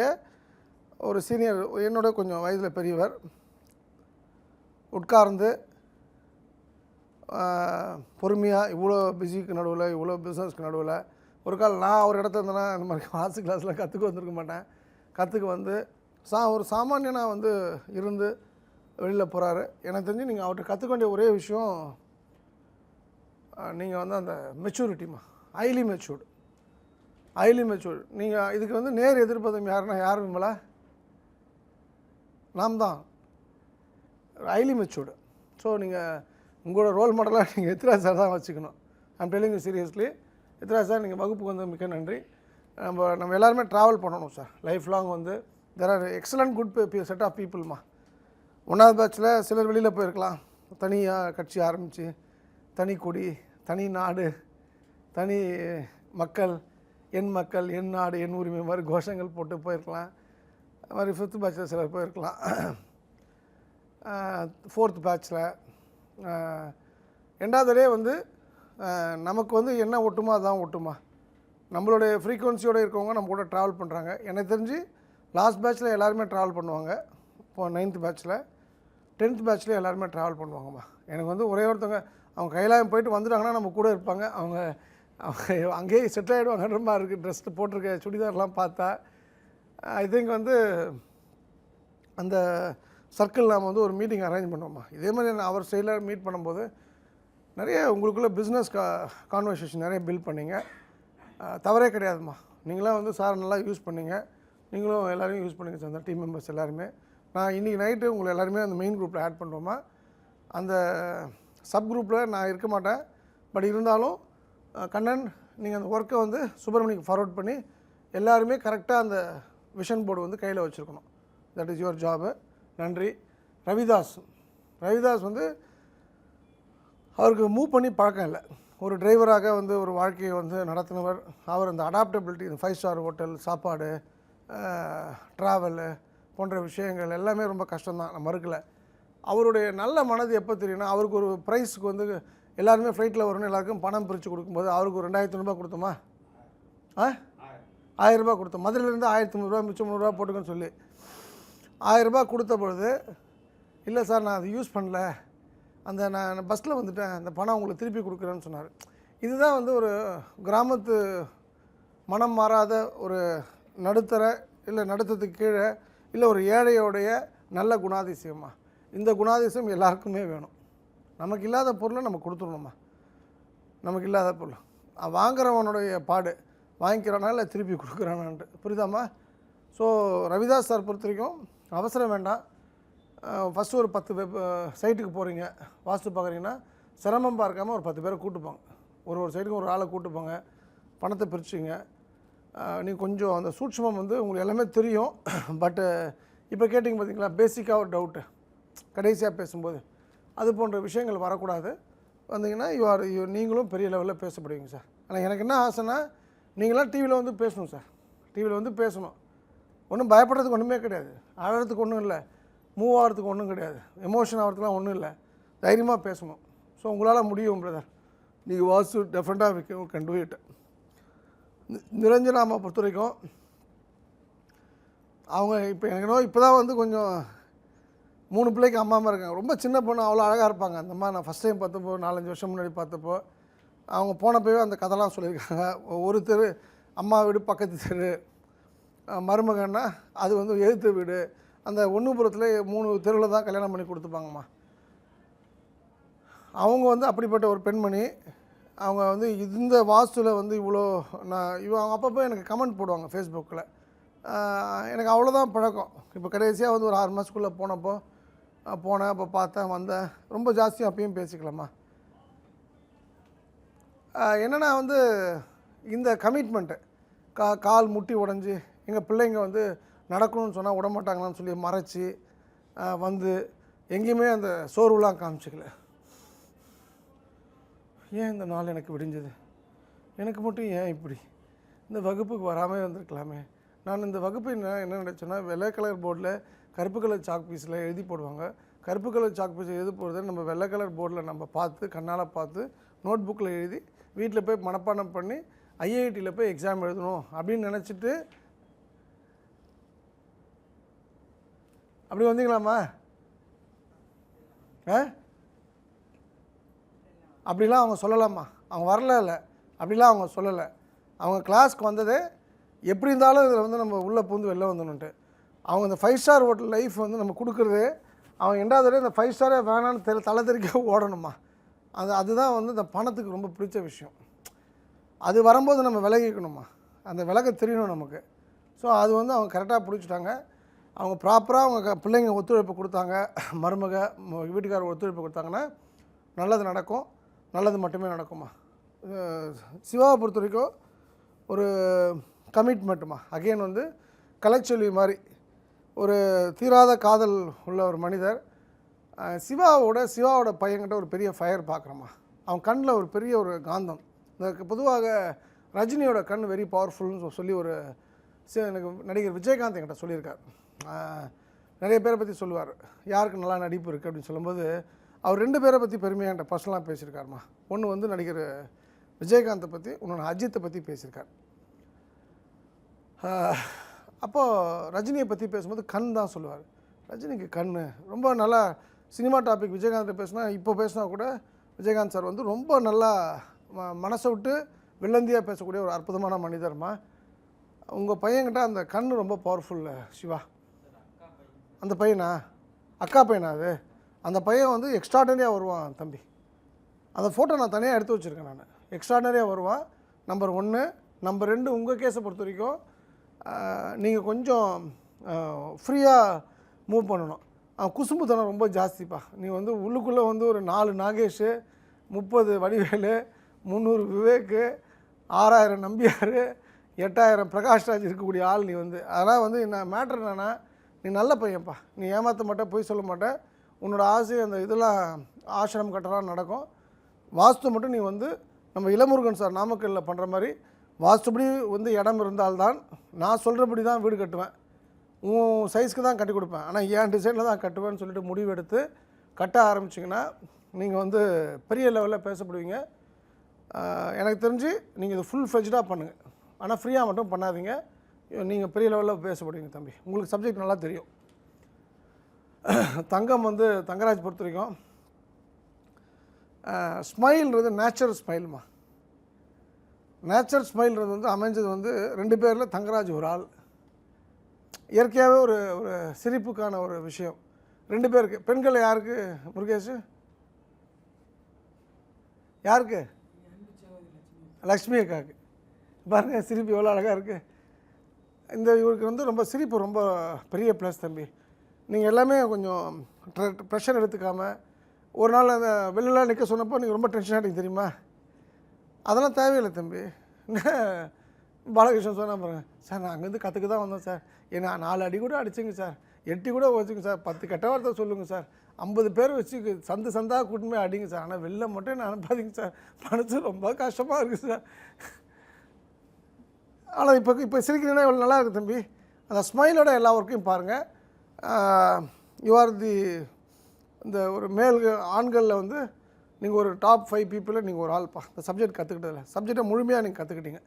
ஒரு சீனியர், என்னோட கொஞ்சம் வயதில் பெரியவர், உட்கார்ந்து பொறுமையாக இவ்வளோ பிஸிக்கு நடுவில், இவ்வளோ பிஸ்னஸ்க்கு நடுவில், ஒரு கால் நான் ஒரு இடத்துல இருந்தேன்னா இந்த மாதிரி ஆர்ட்ஸ் கிளாஸில் கற்றுக்க வந்திருக்க மாட்டேன். கற்றுக்க வந்து ஒரு சாமானியனாக வந்து இருந்து வெளியில் போகிறாரு. எனக்கு தெரிஞ்சு நீங்கள் அவர்கிட்ட கற்றுக்க வேண்டிய ஒரே விஷயம், நீங்கள் வந்து அந்த மெச்சூரிட்டிமா, ஹைலி மெச்சூர்டு. நீங்கள் இதுக்கு வந்து நேர் எதிர்ப்பதும் யாருன்னா யார் விமலா? நாம் தான் ஹைலி மெச்சூர்டு. ஸோ நீங்கள் உங்களோட ரோல் மாடலாக நீங்கள் எத்ராஜ் சார் தான் வச்சுக்கணும். I'm telling you seriously. Ethiraj sir, நீங்கள் வகுப்புக்கு வந்து மிக்க நன்றி. நம்ம எல்லாருமே ட்ராவல் பண்ணணும் சார் லைஃப் லாங். வந்து there are excellent good set of பீப்புள்மா. 1வது பேட்சில் சிலர் வெளியில் போயிருக்கலாம், தனியாக கட்சி ஆரம்பித்து, தனி கொடி, தனி நாடு, தனி மக்கள், என் மக்கள், என் நாடு, என் உரிமை மாதிரி கோஷங்கள் போட்டு போயிருக்கலாம். அது மாதிரி 5th பேட்சில் சிலர் போயிருக்கலாம். 4th பேட்சில் 2வது வந்து நமக்கு வந்து என்ன ஒட்டுமா அதுதான் ஒட்டுமா. நம்மளுடைய ஃப்ரீக்குவன்சியோடு இருக்கவங்க நம்ம கூட ட்ராவல் பண்ணுறாங்க. எனக்கு தெரிஞ்சு லாஸ்ட் பேட்சில் எல்லாருமே ட்ராவல் பண்ணுவாங்க. இப்போ 9th பேட்சில், 10th பேட்சில் எல்லாருமே ட்ராவல் பண்ணுவாங்கம்மா. எனக்கு வந்து ஒரே ஒருத்தவங்க அவங்க கைலாயம் போயிட்டு வந்துட்டாங்கன்னா நம்ம கூட இருப்பாங்க. அவங்க அங்கேயே செட்டில் ஆகிடுவாங்கன்ற மாதிரி இருக்குது. ட்ரெஸ்ட்டு போட்டிருக்க சுடிதார்லாம் பார்த்தா ஐ திங்க் வந்து அந்த சர்க்கிள் நாம் வந்து ஒரு மீட்டிங் அரேஞ்ச் பண்ணுவோம்மா. இதே மாதிரி நான் அவர் ஸ்டைலில் மீட் பண்ணும்போது நிறைய உங்களுக்குள்ளே பிஸ்னஸ் கான்வர்சேஷன் நிறைய பில்ட் பண்ணிங்க. தவறே கிடையாதுமா. நீங்களாம் வந்து சார் நல்லா யூஸ் பண்ணிங்க, நீங்களும் எல்லோரையும் யூஸ் பண்ணிங்க சார், அந்த டீம் மெம்பர்ஸ் எல்லாருமே. நான் இன்றைக்கி நைட்டு உங்களை எல்லாருமே அந்த மெயின் குரூப்பில் ஆட் பண்ணுவோமா. அந்த சப் குரூப்பில் நான் இருக்க மாட்டேன். பட் இருந்தாலும் கண்ணன், நீங்கள் அந்த ஒர்க்கை வந்து சுப்பிரமணிக்கு ஃபார்வர்ட் பண்ணி எல்லாருமே கரெக்டாக அந்த விஷன் போர்டு வந்து கையில் வச்சுருக்கணும். That is your job. நன்றி. ரவிதாஸ் வந்து அவருக்கு மூவ் பண்ணி பழக்கம் இல்லை. ஒரு டிரைவராக வந்து ஒரு வாழ்க்கையை வந்து நடத்தினவர். அவர் அந்த அடாப்டபிலிட்டி, இந்த 5 ஸ்டார் ஹோட்டல் சாப்பாடு, ட்ராவலு போன்ற விஷயங்கள் எல்லாமே ரொம்ப கஷ்டம்தான், நான் மறுக்கலை. அவருடைய நல்ல மனது எப்போ தெரியும்னா, அவருக்கு ஒரு ப்ரைஸுக்கு வந்து எல்லாருமே ஃப்ளைட்டில் வரணும், எல்லாருக்கும் பணம் பிரித்து கொடுக்கும்போது அவருக்கு ஒரு 2,500 கொடுத்தோமா? 1000 ரூபா கொடுத்தோம். மதுரையிலேருந்து 1300 மிச்சம் 300 போட்டுக்கன்னு சொல்லி 1000 ரூபா கொடுத்த பொழுது, இல்லை சார் நான் அதை யூஸ் பண்ணல, அந்த நான் பஸ்ஸில் வந்துட்டேன், அந்த பணம் உங்களுக்கு திருப்பி கொடுக்குறேன்னு சொன்னார். இதுதான் வந்து ஒரு கிராமத்து மனம் மாறாத ஒரு நடுத்தர, இல்லை நடுத்தத்துக்கு கீழே, இல்லை ஒரு ஏழையோடைய நல்ல குணாதிசயம்மா. இந்த குணாதிசயம் எல்லாருக்குமே வேணும். நமக்கு இல்லாத பொருளை நம்ம கொடுத்துடணுமா. நமக்கு இல்லாத பொருள் வாங்குறவனுடைய பாடு, வாங்கிக்கிறானா இல்லை திருப்பி கொடுக்குறானான்ட்டு, புரியுதாம்மா? ஸோ ரவிதாஸ் சார் பொறுத்த வரைக்கும் அவசரம் வேண்டாம். ஃபஸ்ட்டு ஒரு 10 சைட்டுக்கு போகிறீங்க, வாஸ்து பார்க்குறீங்கன்னா சிரமம் பார்க்காம ஒரு 10 பேரை கூட்டுப்பாங்க. ஒரு சைட்டுக்கு ஒரு ஆளை கூட்டுப்பாங்க, பணத்தை பிரிச்சுங்க. நீங்கள் கொஞ்சம் அந்த சூட்சமம் வந்து உங்களுக்கு எல்லாமே தெரியும். பட்டு இப்போ கேட்டிங்க பார்த்தீங்களா, பேசிக்காக ஒரு டவுட்டு கடைசியாக பேசும்போது அது போன்ற விஷயங்கள் வரக்கூடாது. வந்தீங்கன்னா நீங்களும் பெரிய லெவலில் பேசப்படுவீங்க சார். ஆனால் எனக்கு என்ன ஆசைன்னா, நீங்களாம் டிவியில் வந்து பேசணும் சார். டிவியில் வந்து பேசணும். ஒன்றும் பயப்படுறதுக்கு ஒன்றுமே கிடையாது, அழகிறதுக்கு ஒன்றும் இல்லை, மூவ் ஆகிறதுக்கு ஒன்றும் கிடையாது, எமோஷன் ஆகிறதுக்குலாம் ஒன்றும் இல்லை. தைரியமாக பேசணும். ஸோ உங்களால் முடியும் பிரதர். நீங்கள் வாஸ்து டெஃபினட்டாக கேன் டூ இட். நிரஞ்சனாமா பொறுத்த வரைக்கும் அவங்க இப்போ எனக்கு இப்போ தான் வந்து கொஞ்சம் 3 பிள்ளைக்கு அம்மா இருக்காங்க. ரொம்ப சின்ன பொண்ணு, அவ்வளோ அழகாக இருப்பாங்க. அந்த மாதிரி நான் ஃபஸ்ட் டைம் பார்த்தப்போ 4-5 வருஷம் முன்னாடி பார்த்தப்போ அவங்க போனப்போவே அந்த கதைலாம் சொல்லியிருக்காங்க. ஒரு தெரு அம்மா வீடு, பக்கத்து தெரு மருமகன்னா அது வந்து எதிர்த்து வீடு, அந்த ஒன்றுபுரத்தில் 3 தெருவில் தான் கல்யாணம் பண்ணி கொடுத்துப்பாங்கம்மா. அவங்க வந்து அப்படிப்பட்ட ஒரு பெண்மணி. அவங்க வந்து இந்த வாஸ்துவில் வந்து இவ்வளோ அவங்க அப்பப்போ எனக்கு கமெண்ட் போடுவாங்க ஃபேஸ்புக்கில். எனக்கு அவ்வளோதான் பழக்கம். இப்போ கடைசியாக வந்து ஒரு 6 மாதத்துக்குள்ளே போனேன், அப்போ பார்த்தேன், வந்தேன். ரொம்ப ஜாஸ்தியாக அப்பயும் பேசிக்கலாமா. என்னென்னா வந்து இந்த கமிட்மெண்ட்டு, கால் முட்டி உடஞ்சி எங்கள் பிள்ளைங்க வந்து நடக்கணும்னு சொன்னால் விடமாட்டாங்களான்னு சொல்லி மறைச்சி வந்து எங்கேயுமே அந்த சோர்வுலாம் காமிச்சிக்கல. ஏன் இந்த நாள் எனக்கு விடிஞ்சது, எனக்கு மட்டும் ஏன் இப்படி, இந்த வகுப்புக்கு வராமல் வந்திருக்கலாமே. நான் இந்த வகுப்பு என்ன நினச்சேன்னா, வெள்ளை கலர் போர்டில் கருப்பு கலர் சாக் பீஸில் எழுதி போடுவாங்க. கருப்பு கலர் சாக் பீஸில் எழுதி போடுறத நம்ம வெள்ளை கலர் போர்டில் நம்ம பார்த்து, கண்ணால் பார்த்து, நோட் புக்கில் எழுதி வீட்டில் போய் மனப்பாடம் பண்ணி ஐஐடியில் போய் எக்ஸாம் எழுதணும் அப்படின்னு நினச்சிட்டு அப்படி வந்தீங்களாம்மா? அப்படிலாம் அவங்க சொல்லலாமா? அவங்க வரல இல்லை, அப்படிலாம் அவங்க சொல்லலை. அவங்க கிளாஸ்க்கு வந்ததே எப்படி இருந்தாலும் இதில் வந்து நம்ம உள்ளே பூந்து வெளில வந்துடணுன்ட்டு. அவங்க இந்த 5 ஸ்டார் ஹோட்டல் லைஃப் வந்து நம்ம கொடுக்குறது, அவங்க 2வது தடவை இந்த 5 ஸ்டாரே வேணான்னு தலை தெறிக்க ஓடணுமா? அதுதான் வந்து இந்த பணத்துக்கு ரொம்ப பிடிச்ச விஷயம். அது வரும்போது நம்ம விலகிக்கணுமா, அந்த விலக தெரியணும் நமக்கு. ஸோ அது வந்து அவங்க கரெக்டாக பிடிச்சிட்டாங்க. அவங்க ப்ராப்பராக அவங்க பிள்ளைங்க ஒத்துழைப்பு கொடுத்தாங்க, மருமக வீட்டுக்காரர் ஒத்துழைப்பு கொடுத்தாங்கன்னா நல்லது நடக்கும், நல்லது மட்டுமே நடக்குமா. சிவாவை பொறுத்த வரைக்கும் ஒரு கமிட்மெண்ட்டுமா. அகெயின் வந்து கலைச்செல்வி மாதிரி ஒரு தீராத காதல் உள்ள ஒரு மனிதர். சிவாவோட பையன்கிட்ட ஒரு பெரிய ஃபயர் பார்க்குறோமா. அவன் கண்ணில் ஒரு பெரிய ஒரு காந்தம். இந்த பொதுவாக ரஜினியோட கண் வெரி பவர்ஃபுல்னு சொல்லி ஒரு எனக்கு நடிகர் விஜயகாந்த் என்கிட்ட சொல்லியிருக்கார். நிறைய பேரை பற்றி சொல்லுவார், யாருக்கு நல்லா நடிப்பு இருக்குது அப்படின்னு சொல்லும்போது அவர் 2 பேரை பற்றி பெருமையாக என்கிட்ட பர்சனலாக பேசியிருக்காருமா. ஒன்று வந்து நடிகர் விஜயகாந்தை பற்றி, இன்னொன்று அஜித்தை பற்றி பேசியிருக்கார். அப்போது ரஜினியை பற்றி பேசும்போது கண் தான் சொல்லுவார். ரஜினிக்கு கண் ரொம்ப நல்லா சினிமா டாபிக் விஜயகாந்தை பேசினா, இப்போ பேசினா கூட விஜயகாந்த் சார் வந்து ரொம்ப நல்லா மனசை விட்டு வெள்ளந்தியாக பேசக்கூடிய ஒரு அற்புதமான மனிதர்மா. உங்கள் பையன்கிட்ட அந்த கண் ரொம்ப பவர்ஃபுல் சிவா. அந்த பையனா? அக்கா பையனா? அது அந்த பையன் வந்து எக்ஸ்ட்ராடனரியாக வருவான் தம்பி. அந்த ஃபோட்டோ நான் தனியாக எடுத்து வச்சுருக்கேன். நான் எக்ஸ்ட்ராடனரியாக வருவான். நம்பர் 1. நம்பர் 2, உங்கள் கேஸை பொறுத்த வரைக்கும் நீங்கள் கொஞ்சம் ஃப்ரீயாக மூவ் பண்ணணும். குசும்புத்தனம் ரொம்ப ஜாஸ்திப்பா. நீங்கள் வந்து உள்ளுக்குள்ளே வந்து ஒரு 4 நாகேஷ், 30 வடிவேலு, 300 விவேக்கு, 6000 நம்பியார், 8000 பிரகாஷ்ராஜ் இருக்கக்கூடிய ஆள் நீ வந்து. அதனால் வந்து என்ன மேட்ரு என்னென்னா, நீ நல்ல பையன்ப்பா. நீ ஏமாற்ற மாட்டே, பொய் சொல்ல மாட்டே. உன்னோட ஆசை அந்த இதெல்லாம் ஆசிரமம் கட்டலாம் நடக்கும். வாஸ்து மட்டும் நீ வந்து நம்ம இளமுருகன் சார் நாமக்கல்லில் பண்ணுற மாதிரி வாஸ்துபடி வந்து இடம் இருந்தால்தான் நான் சொல்கிறபடி தான் வீடு கட்டுவேன். உன் சைஸ்க்கு தான் கட்டி கொடுப்பேன், ஆனால் என் டிசைனில் தான் கட்டுவேன்னு சொல்லிட்டு முடிவு எடுத்து கட்ட ஆரம்பிச்சிங்கன்னா நீங்கள் வந்து பெரிய லெவலில் பேசப்படுவீங்க. எனக்கு தெரிஞ்சு நீங்கள் இது ஃபுல் ஃப்ளெஜ்டாக பண்ணுங்கள், ஆனால் ஃப்ரீயாக மட்டும் பண்ணாதீங்க. நீங்கள் பெரிய லெவலில் பேசப்படுவீங்க தம்பி. உங்களுக்கு சப்ஜெக்ட் நல்லா தெரியும். தங்கம் வந்து தங்கராஜ் பொறுத்த வரைக்கும் ஸ்மைல்ன்றது நேச்சுரல் ஸ்மைல்மா. நேச்சுரல் ஸ்மைல்ன்றது வந்து அமைஞ்சது வந்து 2 பேரில் தங்கராஜ் ஒரு ஆள். இயற்கையாகவே ஒரு ஒரு சிரிப்புக்கான ஒரு விஷயம் 2 பேருக்கு. பெண்கள் யாருக்கு முருகேஷ்? யாருக்கு? லக்ஷ்மி அக்காவுக்கு. பாருங்கள் சிரிப்பு எவ்வளோ அழகாக இருக்குது. இந்த இவருக்கு வந்து ரொம்ப சிரிப்பு ரொம்ப பெரிய ப்ளஸ் தம்பி. நீங்கள் எல்லாமே கொஞ்சம் ப்ரெஷர் எடுத்துக்காமல், ஒரு நாள் அந்த வெளிலலாம் நிற்க சொன்னப்போ நீங்கள் ரொம்ப டென்ஷன் ஆகிட்டீங்க தெரியுமா? அதெல்லாம் தேவையில்லை தம்பி. பாலகிருஷ்ணன் சொன்னால் பாருங்கள், சார் நான் அங்கேருந்து கற்றுக்க தான் வந்தேன் சார். ஏன்னா 4 அடி கூட அடிச்சுங்க சார், 8 கூட வச்சுங்க சார், 10 கெட்ட வார்த்தை சொல்லுங்கள் சார், 50 பேர் வச்சு சந்தாக கூட்டின்னு போய் அடிங்க சார், ஆனால் வெளில மட்டும் என்ன அனுப்பாதீங்க சார், மனசு ரொம்ப கஷ்டமாக இருக்குது சார். ஆனால் இப்போ சிரிக்கிறீங்கன்னா இவ்வளோ நல்லா இருக்குது தம்பி. அந்த ஸ்மைலோட எல்லா ஒர்க்கையும் பாருங்கள். யூஆர் தி இந்த ஒரு ஆண்களில் வந்து நீங்கள் ஒரு டாப் 5 பீப்புளில் நீங்கள் ஒரு ஆள்ப்பா. இந்த சப்ஜெக்ட் கற்றுக்கிட்டதில்ல, சப்ஜெக்டை முழுமையாக நீங்கள் கற்றுக்கிட்டீங்க.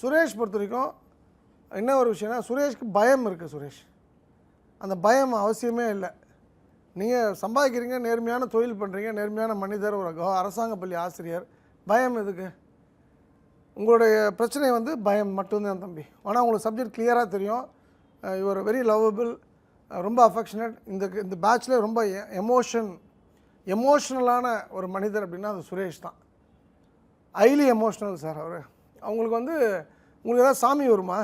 சுரேஷ் பொறுத்த வரைக்கும் என்ன ஒரு விஷயம்னா, சுரேஷ்க்கு பயம் இருக்குது. சுரேஷ் அந்த பயம் அவசியமே இல்லை. நீங்கள் சம்பாதிக்கிறீங்க, நேர்மையான தொழில் பண்ணுறீங்க, நேர்மையான மனிதர், ஒரு அரசாங்க பள்ளி ஆசிரியர், பயம் எதுக்கு? உங்களுடைய பிரச்சனை வந்து பயம் மட்டும்தான் தம்பி. ஆனால் உங்களுக்கு சப்ஜெக்ட் கிளியராக தெரியும். யூஆர் வெரி லவ்வபிள், ரொம்ப அஃபெக்ஷனேட். இந்த பேட்சில் ரொம்ப எமோஷ்னலான ஒரு மனிதர் அப்படின்னா அது சுரேஷ் தான். ஹைலி எமோஷ்னல் சார் அவர். அவங்களுக்கு வந்து உங்களுக்கு ஏதாவது சாமி வருமா?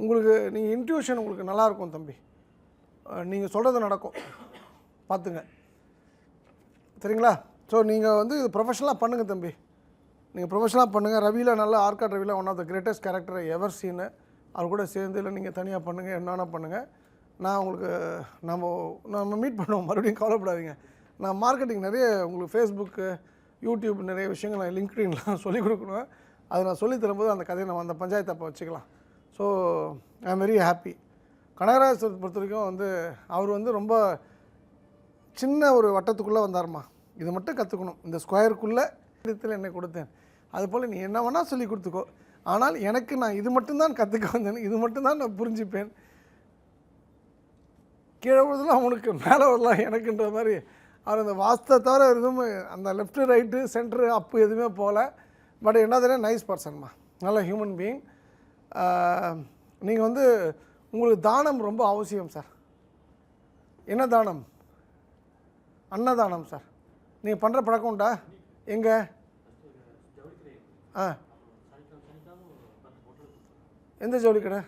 உங்களுக்கு நீங்கள் இன்ட்யூஷன் உங்களுக்கு நல்லாயிருக்கும் தம்பி. நீங்கள் சொல்கிறது நடக்கும், பார்த்துங்க சரிங்களா? ஸோ நீங்கள் வந்து இது ப்ரொஃபஷனலாக பண்ணுங்கள் தம்பி. நீங்கள் ப்ரொஃபஷனலாக பண்ணுங்கள். ரவியில் நல்ல ஆர்காட் ரவியில் one of the greatest character ever seen. அவர் கூட சேர்ந்து இல்லை நீங்கள் தனியாக பண்ணுங்கள், என்னென்ன பண்ணுங்கள். நான் உங்களுக்கு நம்ம மீட் பண்ணுவோம், மறுபடியும் கவலைப்படாதீங்க. நான் மார்க்கெட்டிங் நிறைய உங்களுக்கு ஃபேஸ்புக்கு, யூடியூப் நிறைய விஷயங்கள் நான் லிங்க்டின்லாம் சொல்லிக் கொடுக்கணும். அதை நான் சொல்லித் தரும்போது அந்த கதையை நம்ம அந்த பஞ்சாயத்து அப்போ வச்சுக்கலாம். So I am very happy. Kanagaraj பொறுத்த வரைக்கும் வந்து அவர் வந்து ரொம்ப சின்ன ஒரு வட்டத்துக்குள்ளே வந்தாருமா, இது மட்டும் கற்றுக்கணும், இந்த ஸ்கொயருக்குள்ளே இடத்துல என்னை கொடுத்தேன், அதுபோல் நீ என்ன வேணால் சொல்லி கொடுத்துக்கோ, ஆனால் எனக்கு நான் இது மட்டும்தான் கற்றுக்க வந்தேன், இது மட்டும்தான் நான் புரிஞ்சுப்பேன், கீழே விழுதலாம் உனக்கு, மேலே வரலாம் எனக்குன்ற மாதிரி அவர் அந்த வாஸ்தை தவிர எதுவும் அந்த லெஃப்ட்டு ரைட்டு சென்ட்ரு அப்பு எதுவுமே போகல. பட் என்ன தெரியும், நைஸ் பர்சன்மா, நல்ல ஹியூமன் பீயிங். நீங்கள் வந்து உங்களுக்கு தானம் ரொம்ப அவசியம் சார். என்ன தானம்? அன்னதானம் சார். நீங்கள் பண்ணுற பழக்கம் உண்டா? எங்கே? எந்த ஜவுளி கடை?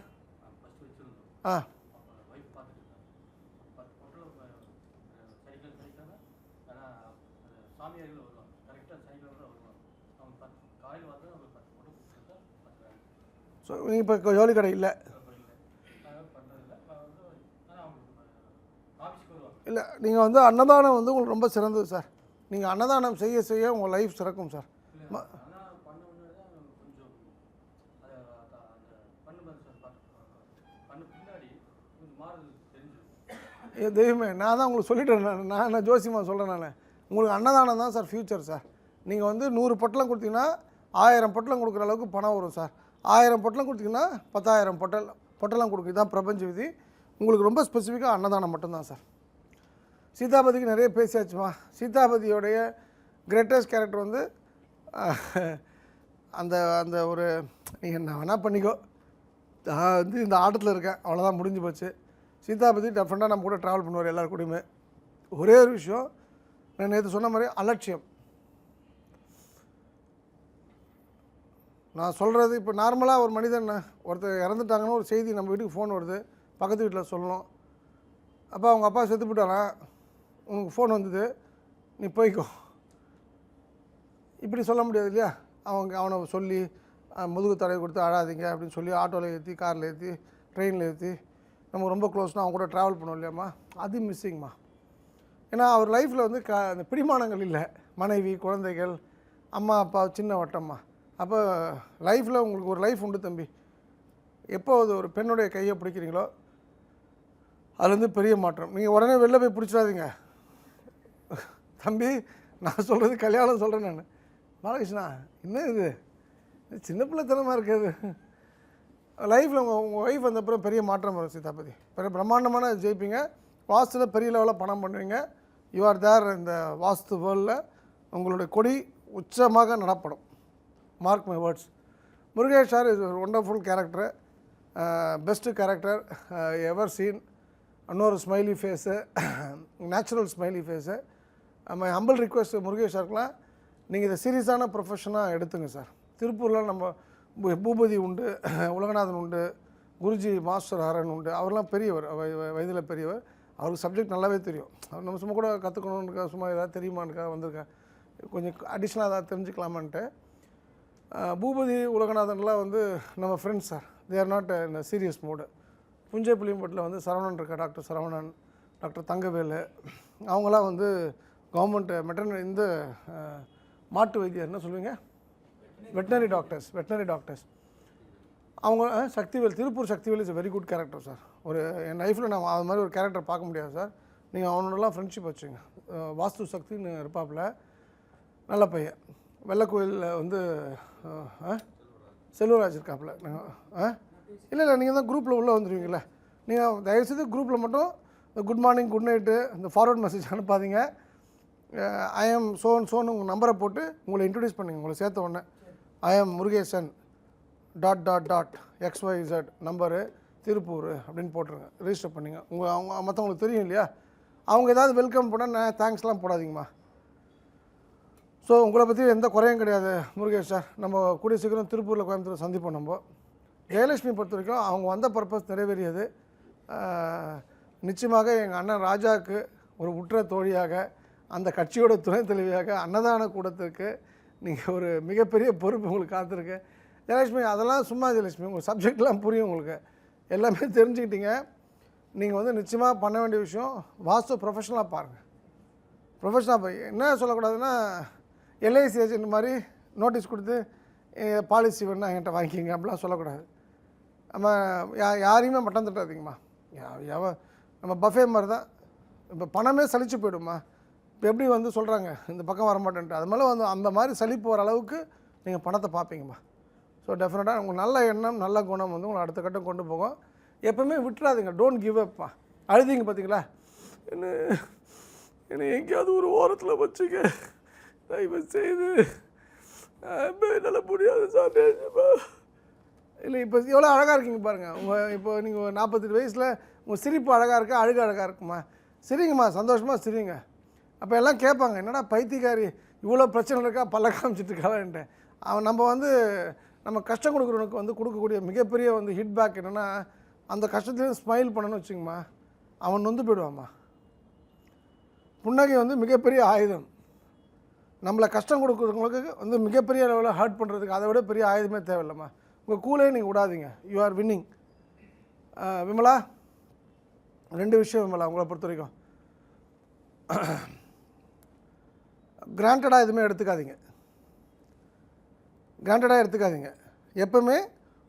ஸோ நீங்கள் இப்போ ஜவுளி கடை இல்லை? இல்லை, நீங்கள் வந்து அன்னதானம் வந்து உங்களுக்கு ரொம்ப சிறந்தது சார். நீங்கள் அன்னதானம் செய்ய செய்ய உங்கள் லைஃப் சிறக்கும் சார். தெய்வமே, நான் தான் உங்களுக்கு சொல்லிட்டேன், நான் ஜோசியமாக சொல்கிறேன், நான் உங்களுக்கு அன்னதானம் தான் சார் ஃப்யூச்சர் சார். நீங்கள் வந்து 100 பொட்டலம் கொடுத்தீங்கன்னா 1000 பொட்டலம் கொடுக்குற அளவுக்கு பணம் வரும் சார். 1000 பொட்டலம் கொடுத்தீங்கன்னா 10,000 பொட்டலம் கொடுக்குது, தான் பிரபஞ்ச விதி. உங்களுக்கு ரொம்ப ஸ்பெசிஃபிக்காக அன்னதானம் மட்டும்தான் சார். சீதாபதிக்கு நிறைய பேசியாச்சுமா. சீதாபதியோடைய கிரேட்டஸ்ட் கேரக்டர் வந்து அந்த அந்த ஒரு நீங்கள் என்ன வேணால் பண்ணிக்கோ, நான் வந்து இந்த ஆட்டத்தில் இருக்கேன், அவ்வளோதான், முடிஞ்சு போச்சு. சீதாபதி டெஃபரெண்டாக நம்ம கூட ட்ராவல் பண்ணுவார் எல்லாரு கூடயுமே. ஒரே ஒரு விஷயம், நான் நேற்று சொன்ன மாதிரி அலட்சியம். நான் சொல்கிறது இப்போ நார்மலாக ஒரு மனிதன் ஒருத்தர் இறந்துட்டாங்கன்னு ஒரு செய்தி நம்ம வீட்டுக்கு ஃபோன் வருது, பக்கத்து வீட்டில் சொல்லணும். அப்போ அவங்க அப்பா செத்து போட்டானா, உனக்கு ஃபோன் வந்தது, நீ போய்க்கோ, இப்படி சொல்ல முடியாது இல்லையா? அவனை சொல்லி முதுகு தடவை கொடுத்து அழாதீங்க அப்படின்னு சொல்லி ஆட்டோவில் ஏற்றி, காரில் ஏற்றி, ட்ரெயினில் ஏற்றி, நம்ம ரொம்ப க்ளோஸ்னால் அவங்க கூட ட்ராவல் பண்ணுவோம் இல்லையாம்மா, அது மிஸ்ஸிங்மா. ஏன்னா அவர் லைஃப்பில் வந்து அந்த பிடிமானங்கள் இல்லை, மனைவி, குழந்தைகள், அம்மா அப்பா, சின்ன வட்டம்மா. அப்போ லைஃப்பில் உங்களுக்கு ஒரு லைஃப் உண்டு தம்பி. எப்போ அது ஒரு பெண்ணுடைய கையை பிடிக்கிறீங்களோ அதுலேருந்து பெரிய மாற்றம். நீங்கள் உடனே வெளில போய் பிடிச்சிடாதீங்க தம்பி, நான் சொல்கிறது கல்யாணம் சொல்கிறேன் நான். பாலகிருஷ்ணா, என்ன இது சின்ன பிள்ளைத்தனமாக இருக்காது. லைஃப்பில் உங்கள் ஒய்ஃப் வந்தப்புறம் பெரிய மாற்றம் வரும் சீதாபதி. பெரிய பிரம்மாண்டமான ஜெயிப்பீங்க. வாஸ்துவில் பெரிய லெவலில் பணம் பண்ணுவீங்க. You are there. இந்த வாஸ்து வேர்ல்டில் உங்களுடைய கொடி உச்சமாக நடப்படும். Mark my words. Murugesh sir is ஒரு wonderful character, best character ever seen. இன்னொரு smiley face, natural smiley face. My humble request Murugesh சாருக்குலாம், நீங்கள் இதை சீரியஸான ப்ரொஃபஷனாக எடுத்துங்க சார். திருப்பூரில் நம்ம பூபதி உண்டு, உலகநாதன் உண்டு, குருஜி மாஸ்டர் ஹரன் உண்டு. அவர்லாம் பெரியவர், வயதில் பெரியவர். அவருக்கு சப்ஜெக்ட் நல்லாவே தெரியும். அவர் நம்ம சும்மா கூட கற்றுக்கணுன்னு சும்மா ஏதாவது தெரியுமானுக்கா வந்திருக்கேன், கொஞ்சம் அடிஷ்னலாக ஏதாவது தெரிஞ்சுக்கலாமான்ட்டு. பூபதி உலகநாதன்லாம் வந்து நம்ம friends sir. They are not in serious mode. Punjai புளியம்பட்டில் வந்து சரவணன் இருக்கா, டாக்டர் சரவணன், டாக்டர் தங்கவேலு, அவங்களாம் வந்து கவர்மெண்ட் மெட்டர்னரி இந்த மாட்டு வைத்தியர் என்ன சொல்லுவீங்க, வெட்டினரி டாக்டர்ஸ். அவங்க Sakthivel, Tiruppur Sakthivel is a very good character sir. ஒரு என் லைஃப்பில் நான் அது மாதிரி ஒரு கேரக்டர் பார்க்க முடியாது சார். நீங்கள் அவனோடலாம் ஃப்ரெண்ட்ஷிப் வச்சுங்க. வாஸ்து சக்தின்னு இருப்பாப்பில், நல்ல பையன். வெள்ளக்கோயிலில் வந்து செல்வராஜ் இருக்காப்புல. இல்லை நீங்கள் தான் குரூப்பில் உள்ளே வந்துடுவீங்களே. நீங்கள் தயவுசெய்து குரூப்பில் மட்டும் குட் மார்னிங், குட் நைட்டு, இந்த ஃபார்வர்ட் மெசேஜ் அனுப்பாதீங்க. ஐ எம் சோன்னு உங்கள் நம்பரை போட்டு உங்களை இன்ட்ரடியூஸ் பண்ணுங்க. உங்களை சேர்த்த உடனே I am Murugesan .XYZ number Tiruppur அப்படின்னு போட்டுருங்க, ரிஜிஸ்டர் பண்ணிங்க. அவங்க மற்றவங்களுக்கு தெரியும் இல்லையா, அவங்க ஏதாவது வெல்கம் பண்ணால் நான் தேங்க்ஸ்லாம் போடாதீங்கம்மா. ஸோ உங்களை பற்றி எந்த குறையும் கிடையாது முருகேஷ் சார். நம்ம கூடிய சீக்கிரம் திருப்பூரில், கோயம்புத்தூர் சந்திப்போம். நம்ம ஜெயலட்சுமி பொறுத்த வரைக்கும் அவங்க வந்த பர்பஸ் நிறைவேறியது. நிச்சயமாக எங்கள் அண்ணன் ராஜாவுக்கு ஒரு உற்ற தோழியாக, அந்த கட்சியோட துணைத் தலைவியாக, அன்னதான கூடத்துக்கு நீங்கள் ஒரு மிகப்பெரிய பொறுப்பு உங்களுக்கு காத்திருக்கு ஜெயலட்சுமி. அதெல்லாம் சும்மா ஜெயலட்சுமி, உங்கள் சப்ஜெக்ட்லாம் புரியும், உங்களுக்கு எல்லாமே தெரிஞ்சுக்கிட்டீங்க. நீங்கள் வந்து நிச்சயமாக பண்ண வேண்டிய விஷயம், வாஸ்து ப்ரொஃபஷனலாக பாருங்கள். ப்ரொஃபஷனலாக என்ன சொல்லக்கூடாதுன்னா, எல்ஐசி ஏஜென்ட் மாதிரி நோட்டீஸ் கொடுத்து பாலிசி வேணா என்கிட்ட வாங்கிக்கிங்க அப்படிலாம் சொல்லக்கூடாது. நம்ம யாரையுமே மட்டம் தட்டாதீங்கம்மா. நம்ம பஃபே மாதிரி தான், இப்போ பணமே சலிச்சு போய்டுமா. இப்போ எப்படி வந்து சொல்கிறாங்க இந்த பக்கம் வரமாட்டேன்ட்டு, அது மேலே வந்து அந்த மாதிரி சலிப்பு வர அளவுக்கு நீங்கள் பணத்தை பார்ப்பீங்கம்மா. ஸோ டெஃபினட்டாக உங்கள் நல்ல எண்ணம் நல்ல குணம் வந்து உங்களை அடுத்த கட்டம் கொண்டு போகும். எப்போவுமே விட்டுறாதீங்க, டோன்ட் கிவ் அப்மா. அழுதிங்க பார்த்தீங்களா, என்னை எங்கேயாவது ஒரு ஓரத்தில் வச்சுக்க தயவு செய்து, என்னால் முடியாது சார். இல்லை இப்போ எவ்வளோ அழகாக இருக்கீங்க பாருங்கள். இப்போ நீங்கள் 48 வயசில் உங்கள் சிரிப்பு அழகாக இருக்கா, அழுக அழகாக இருக்குமா? சிரிங்கம்மா, சந்தோஷமாக சிரிங்க. அப்போ எல்லாம் கேட்பாங்க, என்னடா பைத்தியக்காரி இவ்வளோ பிரச்சனை இருக்கா, பல்ல காமிச்சிட்டு இருக்கான்ட்டு. அவன் நம்ம கஷ்டம் கொடுக்குறவனுக்கு வந்து கொடுக்கக்கூடிய மிகப்பெரிய வந்து ஹிட்பேக் என்னென்னா, அந்த கஷ்டத்துலேயும் ஸ்மைல் பண்ணணும்னு வச்சுங்கம்மா, அவன் நொந்து போயிடுவாம்மா. புன்னகை வந்து மிகப்பெரிய ஆயுதம். நம்மளை கஷ்டம் கொடுக்குறவங்களுக்கு வந்து மிகப்பெரிய அளவில் ஹர்ட் பண்ணுறதுக்கு அதை விட பெரிய ஆயுதமே தேவையில்லைம்மா. உங்கள் கூலே நீங்கள் விடாதீங்க, யூ ஆர் வின்னிங். விமலா, 2 விஷயம் விமலா உங்களை பொறுத்த வரைக்கும். கிராண்டடாக எதுவுமே எடுத்துக்காதீங்க, கிராண்டடாக எடுத்துக்காதீங்க. எப்போவுமே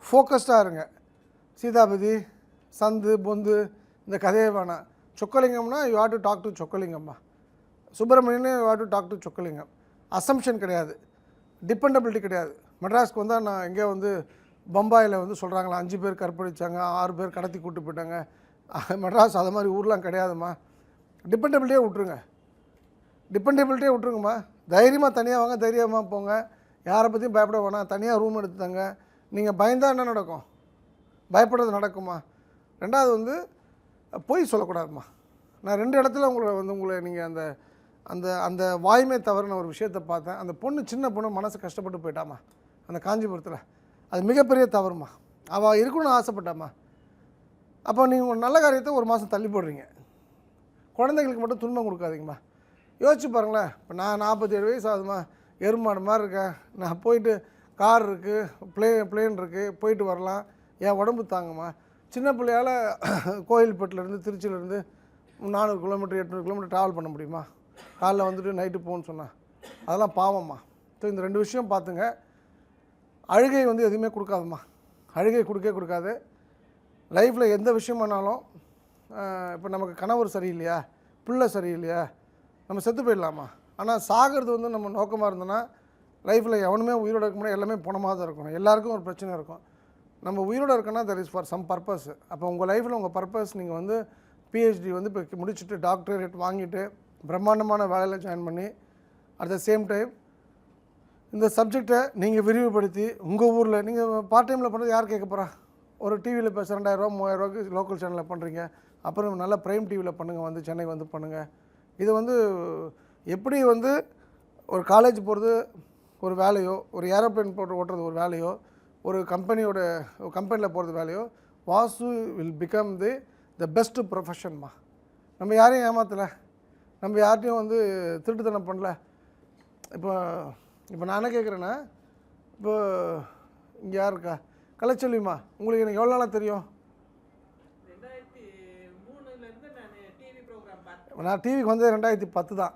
ஃபோக்கஸ்டாக இருங்க. சீதாபதி, சந்து, பொந்து இந்த கதையை வேணாம். சொக்கலிங்கம்னா you have to talk to சொக்கலிங்கம்மா. சுப்பிரமணியனே you have to talk to Chokkalingam. Assumption கிடையாது, டிபெண்டபிலிட்டி கிடையாது. மெட்ராஸ்க்கு வந்தால் நான் எங்கேயோ வந்து பம்பாயில் வந்து சொல்கிறாங்களா 5 பேர் கற்பழித்தாங்க, 6 பேர் கடத்தி கூப்பிட்டு போயிட்டாங்க. மெட்ராஸ் அது மாதிரி ஊர்லாம் கிடையாதும்மா. டிபெண்டபிலிட்டியே விட்ருங்க, டிபெண்டபிலிட்டியே விட்ருங்கம்மா. தைரியமாக தனியாக வாங்க, தைரியமாக போங்க, யாரை பற்றியும் பயப்பட வேணாம். தனியாக ரூம் எடுத்துத்தாங்க. நீங்கள் பயந்தால் என்ன நடக்கும்? பயப்படுறது நடக்குமா? 2வது வந்து பொய் சொல்லக்கூடாதும்மா. நான் 2 இடத்துல உங்களை நீங்கள் அந்த அந்த அந்த வாய்மை தவறுன ஒரு விஷயத்தை பார்த்தேன். அந்த பொண்ணு, சின்ன பொண்ணு மனசு கஷ்டப்பட்டு போயிட்டாம்மா அந்த காஞ்சிபுரத்தில். அது மிகப்பெரிய தவறுமா. அவள் இருக்கணும்னு ஆசைப்பட்டாம்மா. அப்போ நீங்கள் ஒரு நல்ல காரியத்தை ஒரு மாதம் தள்ளி போடுறீங்க. குழந்தைங்களுக்கு மட்டும் துன்பம் கொடுக்காதீங்கம்மா. யோசிச்சு பாருங்களேன். இப்போ நான் 47 வயசு ஆகுதுமா, எருமாடு மாதிரி இருக்கேன். நான் போயிட்டு கார் இருக்குது, பிளேன் இருக்குது, போயிட்டு வரலாம். என் உடம்பு தாங்கம்மா. சின்ன பிள்ளையால் கோயில்பட்டிலேருந்து திருச்சியிலேருந்து 400 கிலோமீட்டர் 800 கிலோமீட்டர் ட்ராவல் பண்ண முடியுமா? காலைல வந்துட்டு நைட்டு போகணுன்னு சொன்னால் அதெல்லாம் பாவம்மா. ஸோ இந்த 2 விஷயம் பார்த்துங்க. அழுகை வந்து எதுவுமே கொடுக்காதும்மா. அழுகை கொடுக்காது. லைஃப்பில் எந்த விஷயம் பண்ணாலும், இப்போ நமக்கு கணவர் சரியில்லையா, பிள்ளை சரியில்லையா, நம்ம செத்து போயிடலாமா. ஆனால் சாகிறது வந்து நம்ம நோக்கமாக இருந்தோன்னா லைஃப்பில் எவனுமே உயிரோடு இருக்க முடியாது, எல்லாமே பணமாக தான் இருக்கணும். எல்லாருக்கும் ஒரு பிரச்சனை இருக்கும். நம்ம உயிரோடு இருக்கோன்னா that is for some purpose. அப்போ உங்கள் லைஃப்பில் உங்கள் பர்பஸ், நீங்கள் வந்து பிஹெச்டி வந்து இப்போ முடிச்சுட்டு டாக்டரேட் வாங்கிட்டு பிரம்மாண்டமான வேலையில் ஜாயின் பண்ணி அட் த சேம் டைம் இந்த சப்ஜெக்டை நீங்கள் விரிவுபடுத்தி உங்கள் ஊரில் நீங்கள் பார்ட் டைமில் பண்ணுறது யார் கேட்க போகிறா? ஒரு டிவியில் இப்போ 2000 ரூபா 3000 ரூபாய்க்கு லோக்கல் சேனலில் பண்ணுறீங்க. அப்புறம் நல்ல ப்ரைம் டிவியில் பண்ணுங்கள், வந்து சென்னை வந்து பண்ணுங்கள். இது வந்து எப்படி வந்து ஒரு காலேஜ் போகிறது ஒரு வேலையோ, ஒரு ஏரோப்ளேன் போட்டு ஓட்டுறது ஒரு வேலையோ, ஒரு கம்பெனியில் போகிறது வேலையோ, Vasu will become the best ப்ரொஃபஷன்மா. நம்ம யாரையும் ஏமாற்றலை, நம்ம யார்ட்டையும் வந்து திருட்டுத்தனம் பண்ணல. இப்போ நான் என்ன கேட்குறேன்னா, இப்போ இங்கே யார் இருக்கா? கலைச்செல்விமா, உங்களுக்கு எனக்கு எவ்வளோ நாளாக தெரியும்? நான் டிவிக்கு வந்து 2010 தான்.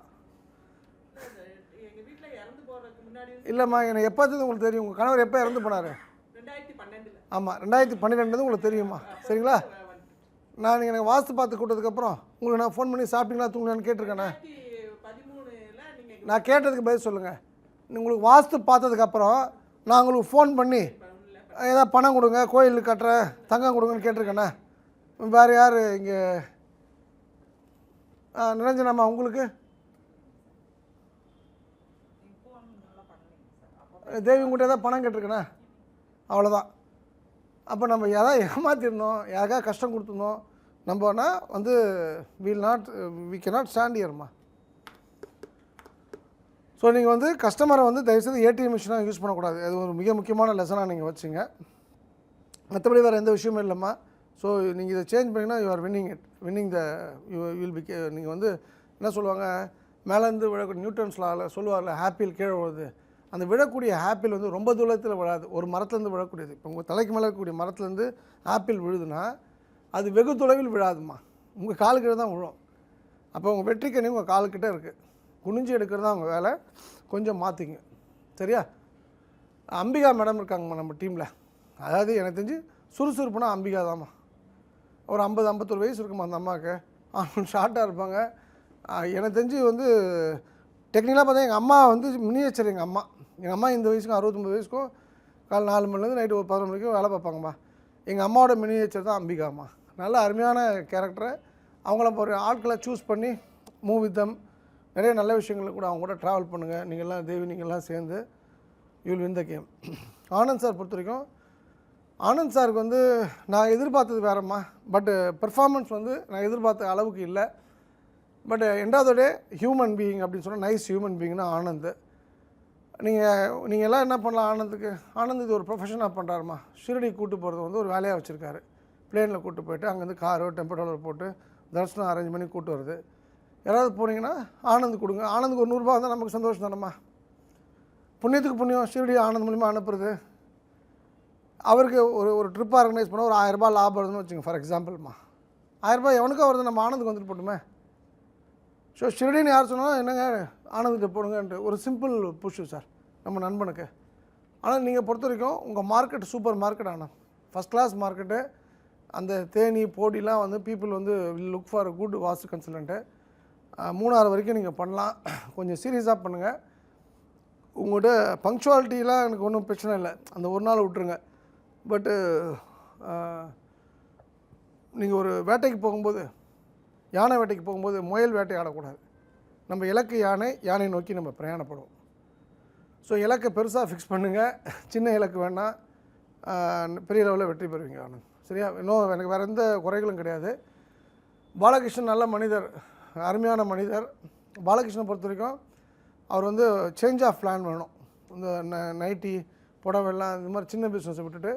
இல்லைம்மா, எனக்கு எப்போ உங்களுக்கு தெரியும்? உங்கள் கணவர் எப்போ இறந்து போனார்? ஆமாம், 2012 உங்களுக்கு தெரியுமா? சரிங்களா. நான் எனக்கு வாஸ்து பார்த்து கூட்டதுக்கப்புறம் உங்களுக்கு நான் ஃபோன் பண்ணி சாப்பிட்டீங்களா தூங்கலான்னு கேட்டிருக்கேண்ணே. நான் கேட்டதுக்கு பதில் சொல்லுங்கள். உங்களுக்கு வாஸ்து பார்த்ததுக்கப்புறம் நான் உங்களுக்கு ஃபோன் பண்ணி ஏதாவது பணம் கொடுங்க, கோயில் கட்டுறேன், தங்கம் கொடுங்கன்னு கேட்டிருக்கேண்ணே. வேறு யார் இங்கே? நிரஞ்சனாம்மா, உங்களுக்கு? தேவி உங்கள்கிட்ட ஏதாவது பணம் கேட்டிருக்கேண்ணே, அவ்வளோதான். அப்போ நம்ம எதாவது ஏமாற்றிருந்தோம், யாருக்காவது கஷ்டம் கொடுத்துருந்தோம் நம்மனா வந்து வி cannot ஸ்டாண்ட் ஹியர்மா. ஸோ நீங்கள் வந்து கஸ்டமரை வந்து தயவுசெய்து ஏடிஎம் மிஷினாக யூஸ் பண்ணக்கூடாது. அது ஒரு மிக முக்கியமான லெசனாக நீங்கள் வச்சுங்க. மற்றபடி வேறு எந்த விஷயமும் இல்லைம்மா. ஸோ நீங்கள் இதை சேஞ்ச் பண்ணிங்கன்னா you R winning the will be. நீங்கள் வந்து என்ன சொல்லுவாங்க, மேலேருந்து விழக்கூடிய நியூட்டன்ஸ் லாவில் சொல்லுவார்ல, ஆப்பிள் கீழே விழுது. அந்த விழக்கூடிய ஆப்பிள் வந்து ரொம்ப தூரத்தில் விழாது, ஒரு மரத்துலேருந்து விழக்கூடியது. இப்போ உங்கள் தலைக்கு மேலே இருக்கக்கூடிய மரத்துலேருந்து ஆப்பிள் விழுதுன்னா அது வெகு தொலைவில் விழாதுமா, உங்கள் காலுக்கிட்ட தான் விழும். அப்போ உங்கள் வெற்றிக்கனி உங்கள் காலுக்கிட்ட இருக்குது. குனிஞ்சு எடுக்கிறது தான் உங்கள் வேலை, கொஞ்சம் மாற்றிங்க. சரியா? அம்பிகா மேடம் இருக்காங்கம்மா நம்ம டீமில். அதாவது எனக்கு தெரிஞ்சு சுறுசுறுப்புனா அம்பிகா தாம்மா. ஒரு 50-51 வயசு இருக்குமா அந்த அம்மாவுக்கு. ஷார்ட்டாக இருப்பாங்க. எனக்கு தெரிஞ்சு வந்து டெக்னிக்கலாக பார்த்தா எங்கள் அம்மா வந்து மினியேச்சர். எங்கள் அம்மா இந்த வயசுக்கும் 69 வயசுக்கும் காலை 4 மணிலேருந்து நைட்டு ஒரு 11 மணிக்கும் வேலை பார்ப்பாங்கம்மா. எங்கள் அம்மாவோட மினியேச்சர் தான் அம்பிகாம்மா. நல்ல அருமையான கேரக்டரை அவங்கள ஒரு ஆட்களை சூஸ் பண்ணி மூவ் வித் தம். நிறைய நல்ல விஷயங்கள் கூட அவங்க கூட ட்ராவல் பண்ணுங்கள். நீங்கள்லாம் தேவி நீங்கள்லாம் சேர்ந்து you will win the game. Anand sir பொறுத்த வரைக்கும் ஆனந்த் சாருக்கு வந்து நான் எதிர்பார்த்தது வேறம்மா. பட்டு பெர்ஃபார்மன்ஸ் வந்து நான் எதிர்பார்த்த அளவுக்கு இல்லை. But end of the day human being அப்படின்னு சொன்னால் நைஸ் ஹியூமன் பீயிங்னா ஆனந்த். நீங்கள் எல்லாம் என்ன பண்ணலாம் ஆனந்த் இது ஒரு ப்ரொஃபஷனாக பண்ணுறாருமா. ஷிரடி கூட்டு போகிறது வந்து ஒரு வேலையாக வச்சுருக்காரு. பிளேனில் கூப்பிட்டு போயிட்டு அங்கேருந்து காரோ டெம்போ ட்ராவலர் போட்டு தரிசனம் அரேஞ்ச் பண்ணி கூப்பிட்டு வருது. யாராவது போனீங்கன்னா ஆனந்த் கொடுங்க. ஆனந்துக்கு ஒரு 100 ரூபா வந்தால் நமக்கு சந்தோஷம் தானம்மா. புண்ணியத்துக்கு புண்ணியம் ஷிரடி ஆனந்த் மூலிமா அனுப்புறது. அவருக்கு ஒரு ட்ரிப் ஆர்கனைஸ் பண்ணால் ஒரு 1000 ரூபா லாபம் வருதுன்னு வச்சுங்க. ஃபார் எக்ஸாம்பிள்மா 1000 ரூபாய் எவனுக்கா வருது, நம்ம ஆனந்துக்கு வந்துட்டு போட்டுமே. ஸோ ஷிரடின்னு யார் சொன்னாலும் என்னங்க ஆனந்துகிட்ட போடுங்கன்ட்டு ஒரு சிம்பிள் புஷ் சார் நம்ம நண்பனுக்கு. ஆனால் நீங்கள் பொறுத்த வரைக்கும் உங்கள் market supermarket Anand, first class market. அந்த தேனி போடிலாம் வந்து பீப்புள் வந்து look for good vastu consultant. 3 வரைக்கும் நீங்கள் பண்ணலாம். கொஞ்சம் சீரியஸாக பண்ணுங்கள். உங்கள்கிட்ட பங்க்சுவாலிட்டிலாம் எனக்கு ஒன்றும் பிரச்சனை இல்லை, அந்த ஒரு நாள் விட்டுருங்க. பட்டு நீங்கள் ஒரு வேட்டைக்கு போகும்போது, யானை வேட்டைக்கு போகும்போது முயல் வேட்டை ஆடக்கூடாது. நம்ம இலக்கு யானை நோக்கி நம்ம பிரயாணப்படுவோம். ஸோ இலக்கை பெருசாக ஃபிக்ஸ் பண்ணுங்கள், சின்ன இலக்கு வேணால் பெரிய லெவலில் வெற்றி பெறுவீங்க ஆனந்த். சரியா? இன்னும் எனக்கு வேறு எந்த குறைகளும் கிடையாது. பாலகிருஷ்ணன் நல்ல மனிதர், அருமையான மனிதர். பாலகிருஷ்ணனை பொறுத்த வரைக்கும் அவர் வந்து சேஞ்ச் ஆஃப் பிளான் வேணும். இந்த நைட்டி புடவெல்லாம் இந்த மாதிரி சின்ன பிஸ்னஸை விட்டுட்டு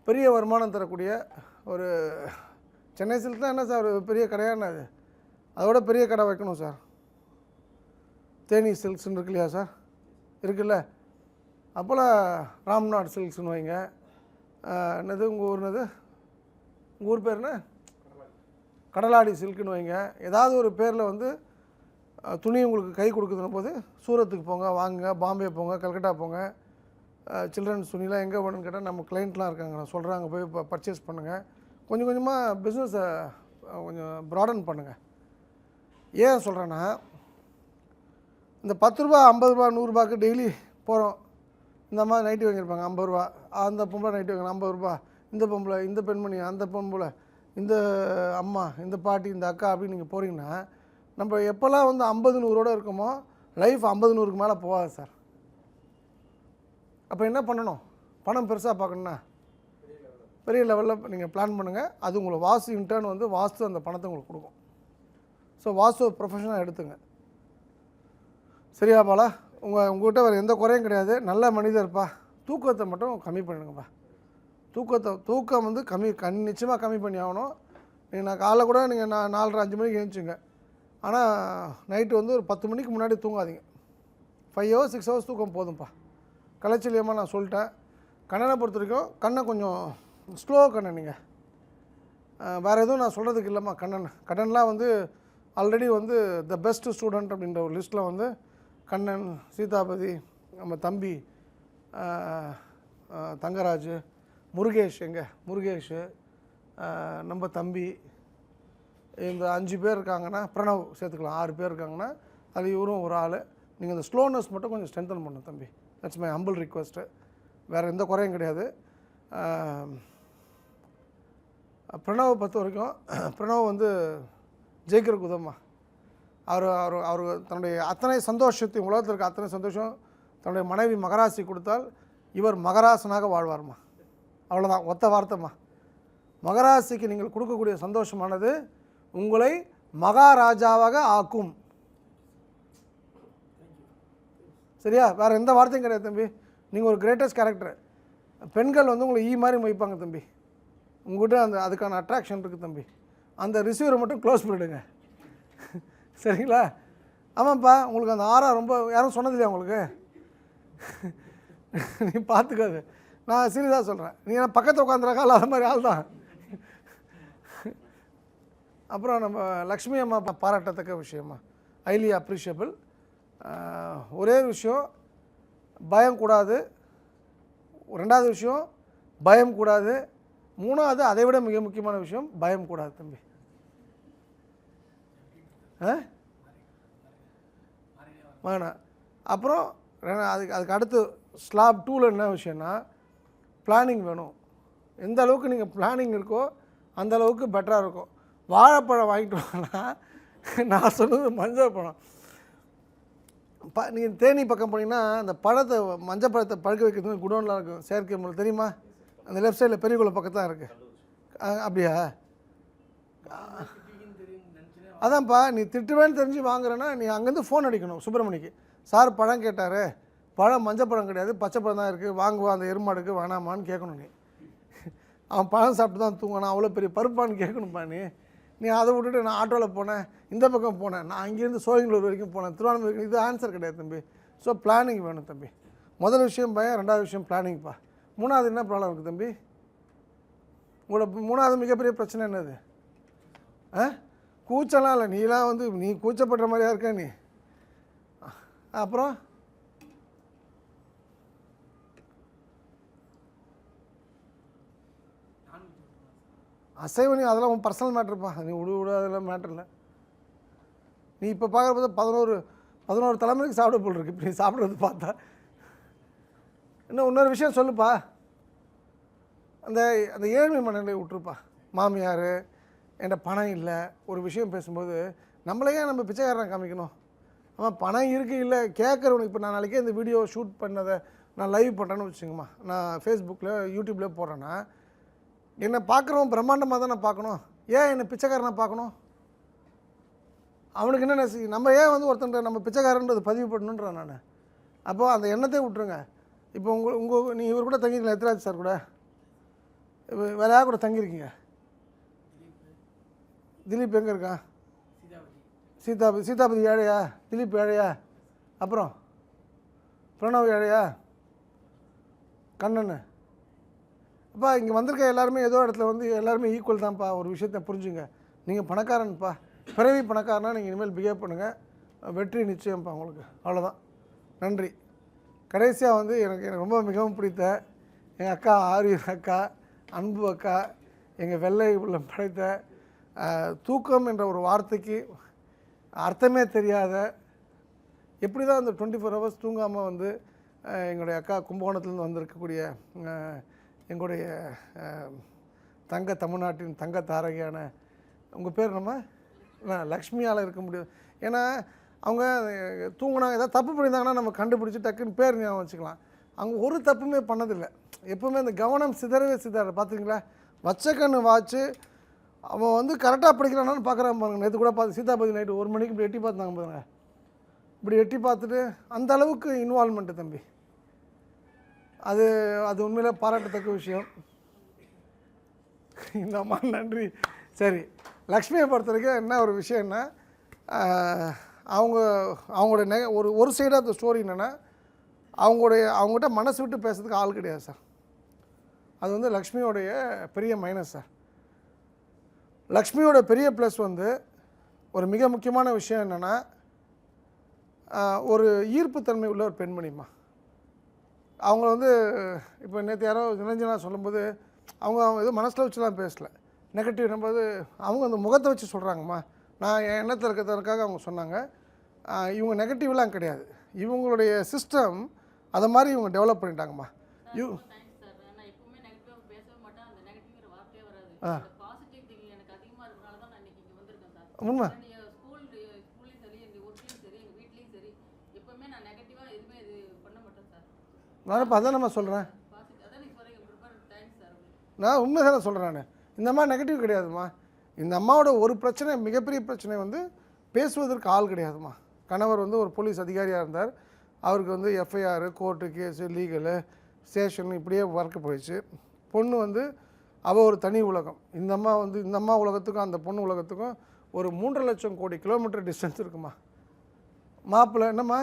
பெரிய வருமானம் தரக்கூடிய ஒரு சென்னை சில்க் தான் என்ன சார் பெரிய கடையான அது, அதோட பெரிய கடை வைக்கணும் சார். தேனி சில்க்ஸ்ன்னு இருக்கு இல்லையா சார், இருக்குல்ல. அப்போல ராம்நாத் சில்க்ஸ்னு வைங்க. என்னது உங்கள் ஊர், என்னது உங்கள் ஊர் பேர் என்ன, கடலாடி சில்க்குன்னு வைங்க. ஏதாவது ஒரு பேரில் வந்து துணி உங்களுக்கு கை கொடுக்குதுன்னு போது சூரத்துக்கு போங்க, வாங்குங்க. பாம்பே போங்க, கல்கட்டா போங்க. சில்ட்ரன்ஸ் துணிலாம் எங்கே வேணும்னு கேட்டால் நம்ம கிளைண்ட்லாம் இருக்காங்க, நான் சொல்கிறேன், அங்கே போய் பர்ச்சேஸ் பண்ணுங்கள். கொஞ்சம் கொஞ்சமாக பிஸ்னஸை கொஞ்சம் ப்ராடன் பண்ணுங்கள். ஏன் சொல்கிறேன்னா, இந்த 10 ரூபா 50 ரூபா 100 ரூபாய்க்கு டெய்லி போகிறோம். இந்த மாதிரி நைட்டி வாங்கியிருப்பாங்க 50 ரூபா, அந்த பொம்பளை நைட்டி வாங்க 50 ரூபா, இந்த பொம்பளை, இந்த பெண்மணி, அந்த பொம்பளை, இந்த அம்மா, இந்த பாட்டி, இந்த அக்கா அப்படின்னு நீங்கள் போகிறீங்கன்னா, நம்ம எப்போல்லாம் வந்து 50 100ோடு இருக்கோமோ லைஃப் 50 100க்கு மேலே போகாது சார். அப்போ என்ன பண்ணணும், பணம் பெருசாக பார்க்கணுன்னா பெரிய லெவலில் நீங்கள் பிளான் பண்ணுங்கள். அது உங்களை வாஸ்து இன்டர்ன் வந்து வாஸ்து அந்த பணத்தை உங்களுக்கு கொடுக்கும். ஸோ வாஸ்து ப்ரொஃபஷனாக எடுத்துங்க. சரியா பாலா? உங்கள்கிட்ட வேறு எந்த குறையும் கிடையாது. நல்ல மனிதர்ப்பா. தூக்கத்தை மட்டும் கம்மி பண்ணுங்கப்பா. தூக்கம் வந்து நிச்சயமாக கம்மி பண்ணி ஆகணும். நீங்கள் நான் காலைல கூட நீங்கள் 4:30 5 மணிக்கு எழுந்துச்சுங்க. ஆனால் நைட்டு வந்து ஒரு 10 மணிக்கு முன்னாடி தூங்காதீங்க. 5 hours 6 hours தூக்கம் போதும்ப்பா. கலைச்சலியமாக நான் சொல்லிட்டேன். கண்ணனை பொறுத்த வரைக்கும் கண்ணை கொஞ்சம் ஸ்லோ கண்ணன். நீங்கள் வேறு எதுவும் நான் சொல்கிறதுக்கு இல்லைம்மா. கண்ணன்லாம் வந்து ஆல்ரெடி வந்து த பெஸ்ட் ஸ்டூடெண்ட் அப்படின்ற ஒரு லிஸ்ட்டில் வந்து கண்ணன், சீதாபதி, நம்ம தம்பி தங்கராஜ், முருகேஷ், முருகேஷ், நம்ம தம்பி, இந்த 5 பேர் இருக்காங்கன்னா பிரணவ் சேர்த்துக்கலாம். 6 பேர் இருக்காங்கன்னா அது இவரும் ஒரு ஆள். நீங்கள் இந்த ஸ்லோனஸ் மட்டும் கொஞ்சம் ஸ்ட்ரென்தன் பண்ணணும் தம்பி. That's my humble request. வேறு எந்த குறையும் கிடையாது. பிரணவை பொறுத்த வரைக்கும் பிரணவ் வந்து ஜெயிக்கிறதுக்கு உதவுமா. அவர் தன்னுடைய அத்தனை சந்தோஷத்தையும், உலகத்தில் இருக்க அத்தனை சந்தோஷம் தன்னுடைய மனைவி மகராசி கொடுத்தால் இவர் மகராசனாக வாழ்வார்மா. அவ்வளோதான், ஒத்த வார்த்தைம்மா. மகராசிக்கு நீங்கள் கொடுக்கக்கூடிய சந்தோஷமானது உங்களை மகாராஜாவாக ஆக்கும். சரியா? வேறு எந்த வார்த்தையும் கிடையாது தம்பி. நீங்கள் ஒரு கிரேட்டஸ்ட் கேரக்டர். பெண்கள் வந்து உங்களை மாதிரி மதிப்பாங்க தம்பி. உங்கள்கிட்ட அதுக்கான அட்ராக்ஷன் இருக்குது தம்பி. அந்த ரிசீவரை மட்டும் க்ளோஸ் பண்ணிவிடுங்க. சரிங்களா? ஆமாம்ப்பா, உங்களுக்கு அந்த ஆரா ரொம்ப யாரும் சொன்னதில்லையா உங்களுக்கு? நீ பார்த்துக்காது. நான் சீரியஸாக சொல்கிறேன். நீங்கள் பக்கத்தில் உட்காந்துருக்கால அது மாதிரி ஆள் தான். அப்புறம் நம்ம லக்ஷ்மி அம்மா பாராட்டத்தக்க விஷயம்மா. Highly appreciable. ஒரே விஷயம், பயம் கூடாது. 2வது விஷயம் பயம் கூடாது. 3வது அதை விட மிக முக்கியமான விஷயம் பயம் கூடாது தம்பி. வேணாம். அப்புறம் அதுக்கு அடுத்து ஸ்லாப் 2ல் என்ன விஷயம்னா பிளானிங் வேணும். எந்த அளவுக்கு நீங்கள் பிளானிங் இருக்கோ அந்த அளவுக்கு பெட்டராக இருக்கும். வாழைப்பழம் வாங்கிட்டு வாங்கன்னா நான் சொன்னது மஞ்சள் பழம். நீங்கள் தேனி பக்கம் போனீங்கன்னா அந்த பழத்தை மஞ்சள் பழத்தை பழுக்க வைக்கிறதுக்கு குடோன்லாம் இருக்கும், செயற்கை முறை தெரியுமா? அந்த லெஃப்ட் சைடில் பெரியகுளம் பக்கத்தான் இருக்குது. அப்படியா? அதான்ப்பா, நீ திட்டுவேன்னு தெரிஞ்சு வாங்குறேன்னா நீ அங்கேருந்து ஃபோன் அடிக்கணும் சுப்பிரமணிக்கு. சார் பழம் கேட்டார், பழம் மஞ்சள் பழம் கிடையாது, பச்சை பழம் தான் இருக்குது, வாங்குவா அந்த எருமாடுக்கு வேணாமான்னு கேட்கணும். அவன் பழம் சாப்பிட்டு தான் தூங்கினான், அவ்வளோ பெரிய பருப்பான்னு கேட்கணும்ப்பா. நீ அதை விட்டுட்டு நான் ஆட்டோவில் போனேன், இந்த பக்கம் போனேன், நான் அங்கேருந்து சோழிங்களூர் வரைக்கும் போனேன், திருவாரூர் வரைக்கும், இது ஆன்சர் கிடையாது தம்பி. ஸோ பிளானிங் வேணும் தம்பி. முதல் விஷயம் பயம், ரெண்டாவது விஷயம் பிளானிங்ப்பா. மூணாவது என்ன ப்ராப்ளம் இருக்குது தம்பி? உங்களோட மூணாவது மிகப்பெரிய பிரச்சனை என்னது? கூச்சலாம் இல்லை, நீலாம் வந்து நீ கூச்சப்படுற மாதிரியா இருக்க நீ. அப்புறம் அசைவனி அதெல்லாம் உன் பர்சனல் மேட்ருப்பா, நீ விடு அதெல்லாம் மேட்ரு இல்லை. நீ இப்போ பார்க்குறப்ப 11 தலைமுறைக்கு சாப்பிட போல் இருக்கு இப்போ நீ சாப்பிட்றது பார்த்தா. இன்னும் இன்னொரு விஷயம் சொல்லுப்பா, அந்த அந்த ஏழ்மை மனநிலை விட்டுருப்பா. மாமியார் என்கிட்ட பணம் இல்லை ஒரு விஷயம் பேசும்போது நம்மளையே நம்ம பிச்சைக்காரனை காமிக்கணும். ஆமாம், பணம் இருக்குது இல்லை கேட்குறவனுக்கு. இப்போ நான் நாளைக்கே இந்த வீடியோ ஷூட் பண்ணதை நான் லைவ் பண்ணுறேன்னு வச்சுக்கோமா, நான் ஃபேஸ்புக்கில் யூடியூப்லேயே போடுறேன்னா என்னை பார்க்குறவன் பிரம்மாண்டமாக தான் நான் பார்க்கணும். ஏன் என்னை பிச்சைக்காரனை பார்க்கணும்? அவனுக்கு என்ன நம்ம ஏன் வந்து ஒருத்தன் நம்ம பிச்சைக்காரன்றது பதிவு பண்ணணுன்றான் நான். அப்போது அந்த எண்ணத்தை விட்டுருங்க. இப்போ நீ இவர் கூட தங்கிருக்கீங்களா? எத்ராஜ் சார் கூட வேறு யார் கூட தங்கியிருக்கீங்க? திலீப் எங்கே இருக்கான்? சீதாபதி ஏழையா? திலீப் ஏழையா? அப்புறம் பிரணவ் ஏழையா? கண்ணன்? அப்பா இங்கே வந்திருக்க எல்லாருமே ஏதோ இடத்துல வந்து எல்லாருமே ஈக்குவல் தான்ப்பா. ஒரு விஷயத்தை புரிஞ்சுங்க, நீங்கள் பணக்காரன்ப்பா, பிறவி பணக்காரனா நீங்கள் இனிமேல் பிஹேவ் பண்ணுங்கள், வெற்றி நிச்சயம்ப்பா உங்களுக்கு. அவ்வளோதான். நன்றி. கடைசியாக வந்து எனக்கு ரொம்ப மிகவும் பிடித்த எங்கள் அக்கா ஆரியர் அக்கா, அன்பு அக்கா, எங்கள் வெள்ளை உள்ளம் படைத்த தூக்கம் என்ற ஒரு வார்த்தைக்கு அர்த்தமே தெரியாத, எப்படி தான் அந்த 24 ஹவர்ஸ் தூங்காமல் வந்து எங்களுடைய அக்கா கும்பகோணத்துலேருந்து வந்திருக்கக்கூடிய எங்களுடைய தங்க தமிழ்நாட்டின் தங்க தாரகையான உங்கள் பேர் நம்ம லக்ஷ்மியால் இருக்க முடியாது. ஏன்னா அவங்க தூங்கினா ஏதாவது தப்பு பண்ணியிருந்தாங்கன்னா நம்ம கண்டுபிடிச்சி டக்குன்னு பேர் ஞாபகம் வச்சுக்கலாம். அவங்க ஒரு தப்புமே பண்ணதில்லை. எப்போவுமே அந்த கவனம் சிதறவே பார்த்துங்களா? வச்ச கண்ணு வாச்சு அவன் வந்து கரெக்டாக படிக்கிறானான்னு பார்க்குறான் பாருங்க. நேற்று கூட பார்த்து சீதாபதி நைட்டு 1 மணிக்கு இப்படி எட்டி பார்த்தாங்க பாருங்க. இப்படி எட்டி பார்த்துட்டு அந்த அளவுக்கு இன்வால்மெண்ட்டு தம்பி. அது உண்மையிலே பாராட்டத்தக்க விஷயம். இந்த அம்மா நன்றி. சரி, லக்ஷ்மியை பொறுத்த வரைக்கும் என்ன ஒரு விஷயம்னா, அவங்களோட ஒரு சைடாக அந்த ஸ்டோரி என்னென்னா, அவங்ககிட்ட மனசு விட்டு பேசுறதுக்கு ஆள் கிடையாது சார். அது வந்து லக்ஷ்மியோடைய பெரிய மைனஸ் சார். லக்ஷ்மியோட பெரிய ப்ளஸ் வந்து ஒரு மிக முக்கியமான விஷயம் என்னென்னா, ஒரு ஈர்ப்புத்தன்மை உள்ள ஒரு பெண்மணிம்மா. அவங்க வந்து இப்போ நேற்று யாரோ நிரஞ்சனா சொல்லும்போது அவங்க எதுவும் மனசில் வச்சுலாம் பேசலை, நெகட்டிவ் நம்போது அவங்க அந்த முகத்தை வச்சு சொல்கிறாங்கம்மா. நான் என் எண்ணத்தில் இருக்கிறதுக்காக அவங்க சொன்னாங்க. இவங்க நெகட்டிவ்லாம் கிடையாது, இவங்களுடைய சிஸ்டம் அதை மாதிரி இவங்க டெவலப் பண்ணிட்டாங்கம்மா. உண்மை நான் இப்போ அதான் நம்ம சொல்கிறேன், நான் உண்மை தானே சொல்கிறேன். நான் இந்த அம்மா நெகட்டிவ் கிடையாதும்மா. இந்த அம்மாவோட ஒரு பிரச்சனை, மிகப்பெரிய பிரச்சனை வந்து பேசுவதற்கு ஆள் கிடையாதும்மா. கணவர் வந்து ஒரு போலீஸ் அதிகாரியாக இருந்தார், அவருக்கு வந்து FIR, court case, legal, station இப்படியே ஒர்க்கு போயிடுச்சு. பொண்ணு வந்து அவள் ஒரு தனி உலகம். இந்த அம்மா உலகத்துக்கும் அந்த பொண்ணு உலகத்துக்கும் ஒரு 3.5 லட்சம் கோடி கிலோமீட்டர் டிஸ்டன்ஸ் இருக்குமா. மாப்பிள்ளை என்னம்மா,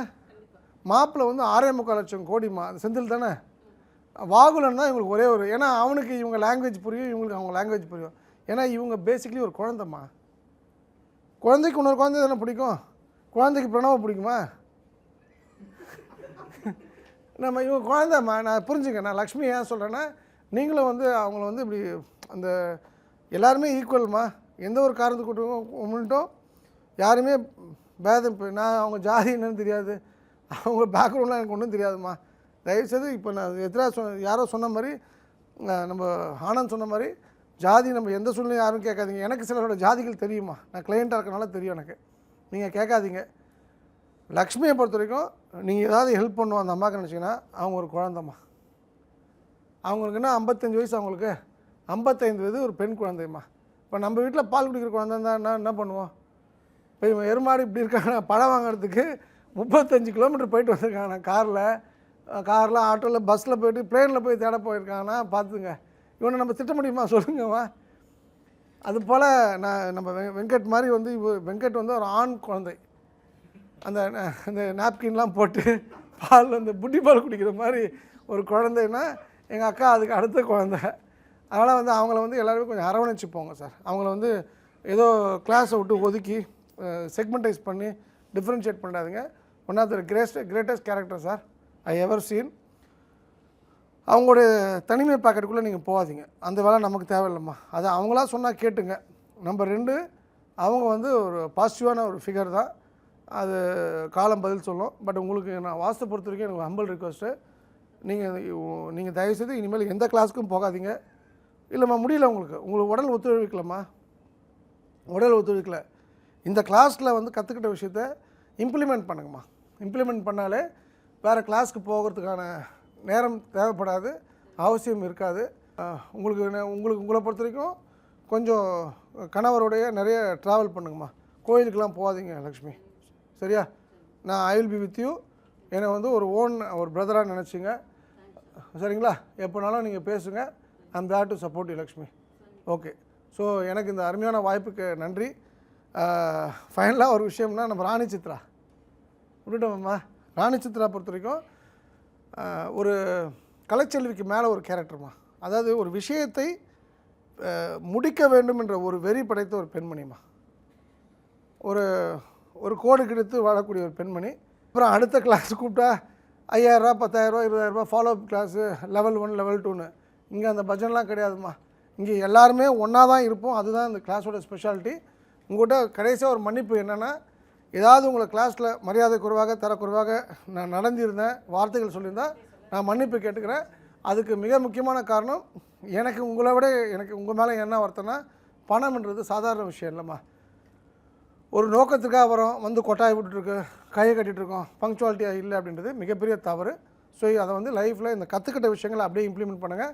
மாப்பிள்ளை வந்து 6.25 லட்சம் கோடிம்மா. அது செந்தில் தானே, வாகுலன் தான் இவங்களுக்கு ஒரே ஒரு. ஏன்னா அவனுக்கு இவங்க லாங்குவேஜ் புரியும், இவங்களுக்கு அவங்க லாங்குவேஜ் புரியும். ஏன்னா இவங்க பேசிக்கலி ஒரு குழந்தைம்மா. குழந்தைக்கு இன்னொரு குழந்தை தானே பிடிக்கும், குழந்தைக்கு பிரணவம் பிடிக்குமா? நம்ம இவங்க குழந்தைம்மா. நான் புரிஞ்சுங்க, நான் லக்ஷ்மி ஏன் சொல்கிறேன்னா, நீங்களும் வந்து அவங்கள வந்து இப்படி அந்த எல்லாருமே ஈக்குவல்மா. எந்த ஒரு காரணத்துக்கு முன்னிட்டும் யாருமே பேதம் இப்போ நான் அவங்க ஜாதி என்னன்னு தெரியாது, அவங்க பேக்ரவுண்ட்லாம் எனக்கு ஒன்றும் தெரியாதும்மா. தயவுசெய்து இப்போ நான் யாரோ சொன்ன மாதிரி நம்ம ஆனந்த் சொன்ன மாதிரி ஜாதி நம்ம எந்த சூழ்நிலையும் யாரும் கேட்காதீங்க. எனக்கு சிலரோட ஜாதிகள் தெரியுமா, நான் கிளையண்ட்டாக இருக்கனால தெரியும் எனக்கு. நீங்கள் கேட்காதீங்க. லக்ஷ்மியை பொறுத்த வரைக்கும் நீங்கள் ஏதாவது ஹெல்ப் பண்ணுவோம் அந்த அம்மாவுக்கு நினச்சிங்கன்னா அவங்க ஒரு குழந்தைம்மா. அவங்களுக்கு என்ன 55 வயசு, அவங்களுக்கு 55 வயது ஒரு பெண் குழந்தைம்மா. இப்போ நம்ம வீட்டில் பால் குடிக்கிற குழந்தை தான் என்ன பண்ணுவோம்? இப்போ இவன் எருமாடு இப்படி இருக்காங்க, பழம் வாங்குறதுக்கு 35 கிலோமீட்டர் போயிட்டு வந்திருக்காங்க. காரில் ஆட்டோவில் பஸ்ஸில் போயிட்டு ப்ளேனில் போய் தேட போயிருக்காங்கன்னா பார்த்துங்க. இவனை நம்ம திட்ட முடியுமா சொல்லுங்கம்மா? அது போல் நம்ம வெங்கட் மாதிரி வந்து வெங்கட் வந்து ஒரு ஆண் குழந்தை. அந்த நாப்கின்லாம் போட்டு பால் அந்த புட்டி பால் குடிக்கிற மாதிரி ஒரு குழந்தைன்னா எங்கள் அக்கா அதுக்கு அடுத்த குழந்தை. அதனால் வந்து அவங்கள வந்து எல்லாருமே கொஞ்சம் அரவணைச்சிப்போங்க சார். அவங்கள வந்து ஏதோ கிளாஸை விட்டு ஒதுக்கி செக்மெண்டைஸ் பண்ணி டிஃப்ரென்ஷியேட் பண்ணாதுங்க. One of the greatest character sir I ever seen. அவங்களுடைய தனிமை பாக்கெட்டுக்குள்ளே நீங்கள் போகாதீங்க, அந்த வேலை நமக்கு தேவையில்லைம்மா. அதை அவங்களா சொன்னால் கேட்டுங்க. நம்பர் 2, அவங்க வந்து ஒரு பாசிட்டிவான ஒரு ஃபிகர் தான், அது காலம் பதில் சொல்லும். பட் உங்களுக்கு நான் வாஸ்து பொறுத்த வரைக்கும் எனக்கு ஹம்பிள் ரிக்வஸ்ட்டு, நீங்கள் தயவுசெய்து இனிமேல் எந்த கிளாஸுக்கும் போகாதீங்க. இல்லைம்மா முடியல, உங்களுக்கு உடல் ஒத்துழைக்கலம்மா, உடல் ஒத்துழைக்கல. இந்த கிளாஸில் வந்து கற்றுக்கிட்ட விஷயத்த இம்ப்ளிமெண்ட் பண்ணுங்கம்மா. இம்ப்ளிமெண்ட் பண்ணாலே வேறு கிளாஸுக்கு போகிறதுக்கான நேரம் தேவைப்படாது, அவசியம் இருக்காது. உங்களை பொறுத்த வரைக்கும் கொஞ்சம் கணவருடைய நிறைய ட்ராவல் பண்ணுங்கம்மா. கோயிலுக்கெலாம் போகாதீங்க லக்ஷ்மி, சரியா? நான் I will be with you. என்னை வந்து ஒரு பிரதராக நினச்சிங்க, சரிங்களா? எப்போனாலும் நீங்கள் பேசுங்க. I am there to support you Lakshmi. Okay. So எனக்கு இந்த அருமையான வாய்ப்புக்கு நன்றி. ஃபைனலாக ஒரு விஷயம்னா, நம்ம ராணி சித்ரா விட்டுட்டோம்மா. ராணி சித்ரா பொறுத்த வரைக்கும் ஒரு கலைச்செல்விக்கு மேலே ஒரு கேரக்டர்மா. அதாவது ஒரு விஷயத்தை முடிக்க வேண்டும் என்ற ஒரு வெறி படைத்த ஒரு பெண்மணிமா. ஒரு கோடு கிடைத்து வாழக்கூடிய ஒரு பெண்மணி. அப்புறம் அடுத்த கிளாஸ் கூப்பிட்டா 5000 10,000 20,000 follow up class level 1 level 2ன்னு. இங்கே அந்த பட்ஜெட்லாம் கிடையாதுமா. இங்கே எல்லாருமே ஒன்றா தான் இருப்போம். அதுதான் இந்த கிளாஸோட ஸ்பெஷாலிட்டி. உங்கள்கிட்ட கடைசியாக ஒரு மன்னிப்பு என்னென்னா, ஏதாவது உங்களை கிளாஸில் மரியாதை குறைவாக தரக்குறைவாக நான் நடந்திருந்தேன், வார்த்தைகள் சொல்லியிருந்தேன், நான் மன்னிப்பு கேட்டுக்கிறேன். அதுக்கு மிக முக்கியமான காரணம், எனக்கு உங்களை விட எனக்கு உங்கள் மேலே என்ன வருத்தம்னா, பணம்ன்றது சாதாரண விஷயம் இல்லைம்மா. ஒரு நோக்கத்துக்காக வந்து கொட்டாய் விட்டுருக்கு, கையை கட்டிகிட்ருக்கோம், பங்க்சுவாலிட்டியாக இல்லை அப்படின்றது மிகப்பெரிய தவறு. ஸோ அதை வந்து லைஃப்பில் இந்த கற்றுக்கிட்ட விஷயங்களை அப்படியே இம்ப்ளிமெண்ட் பண்ணுங்கள்.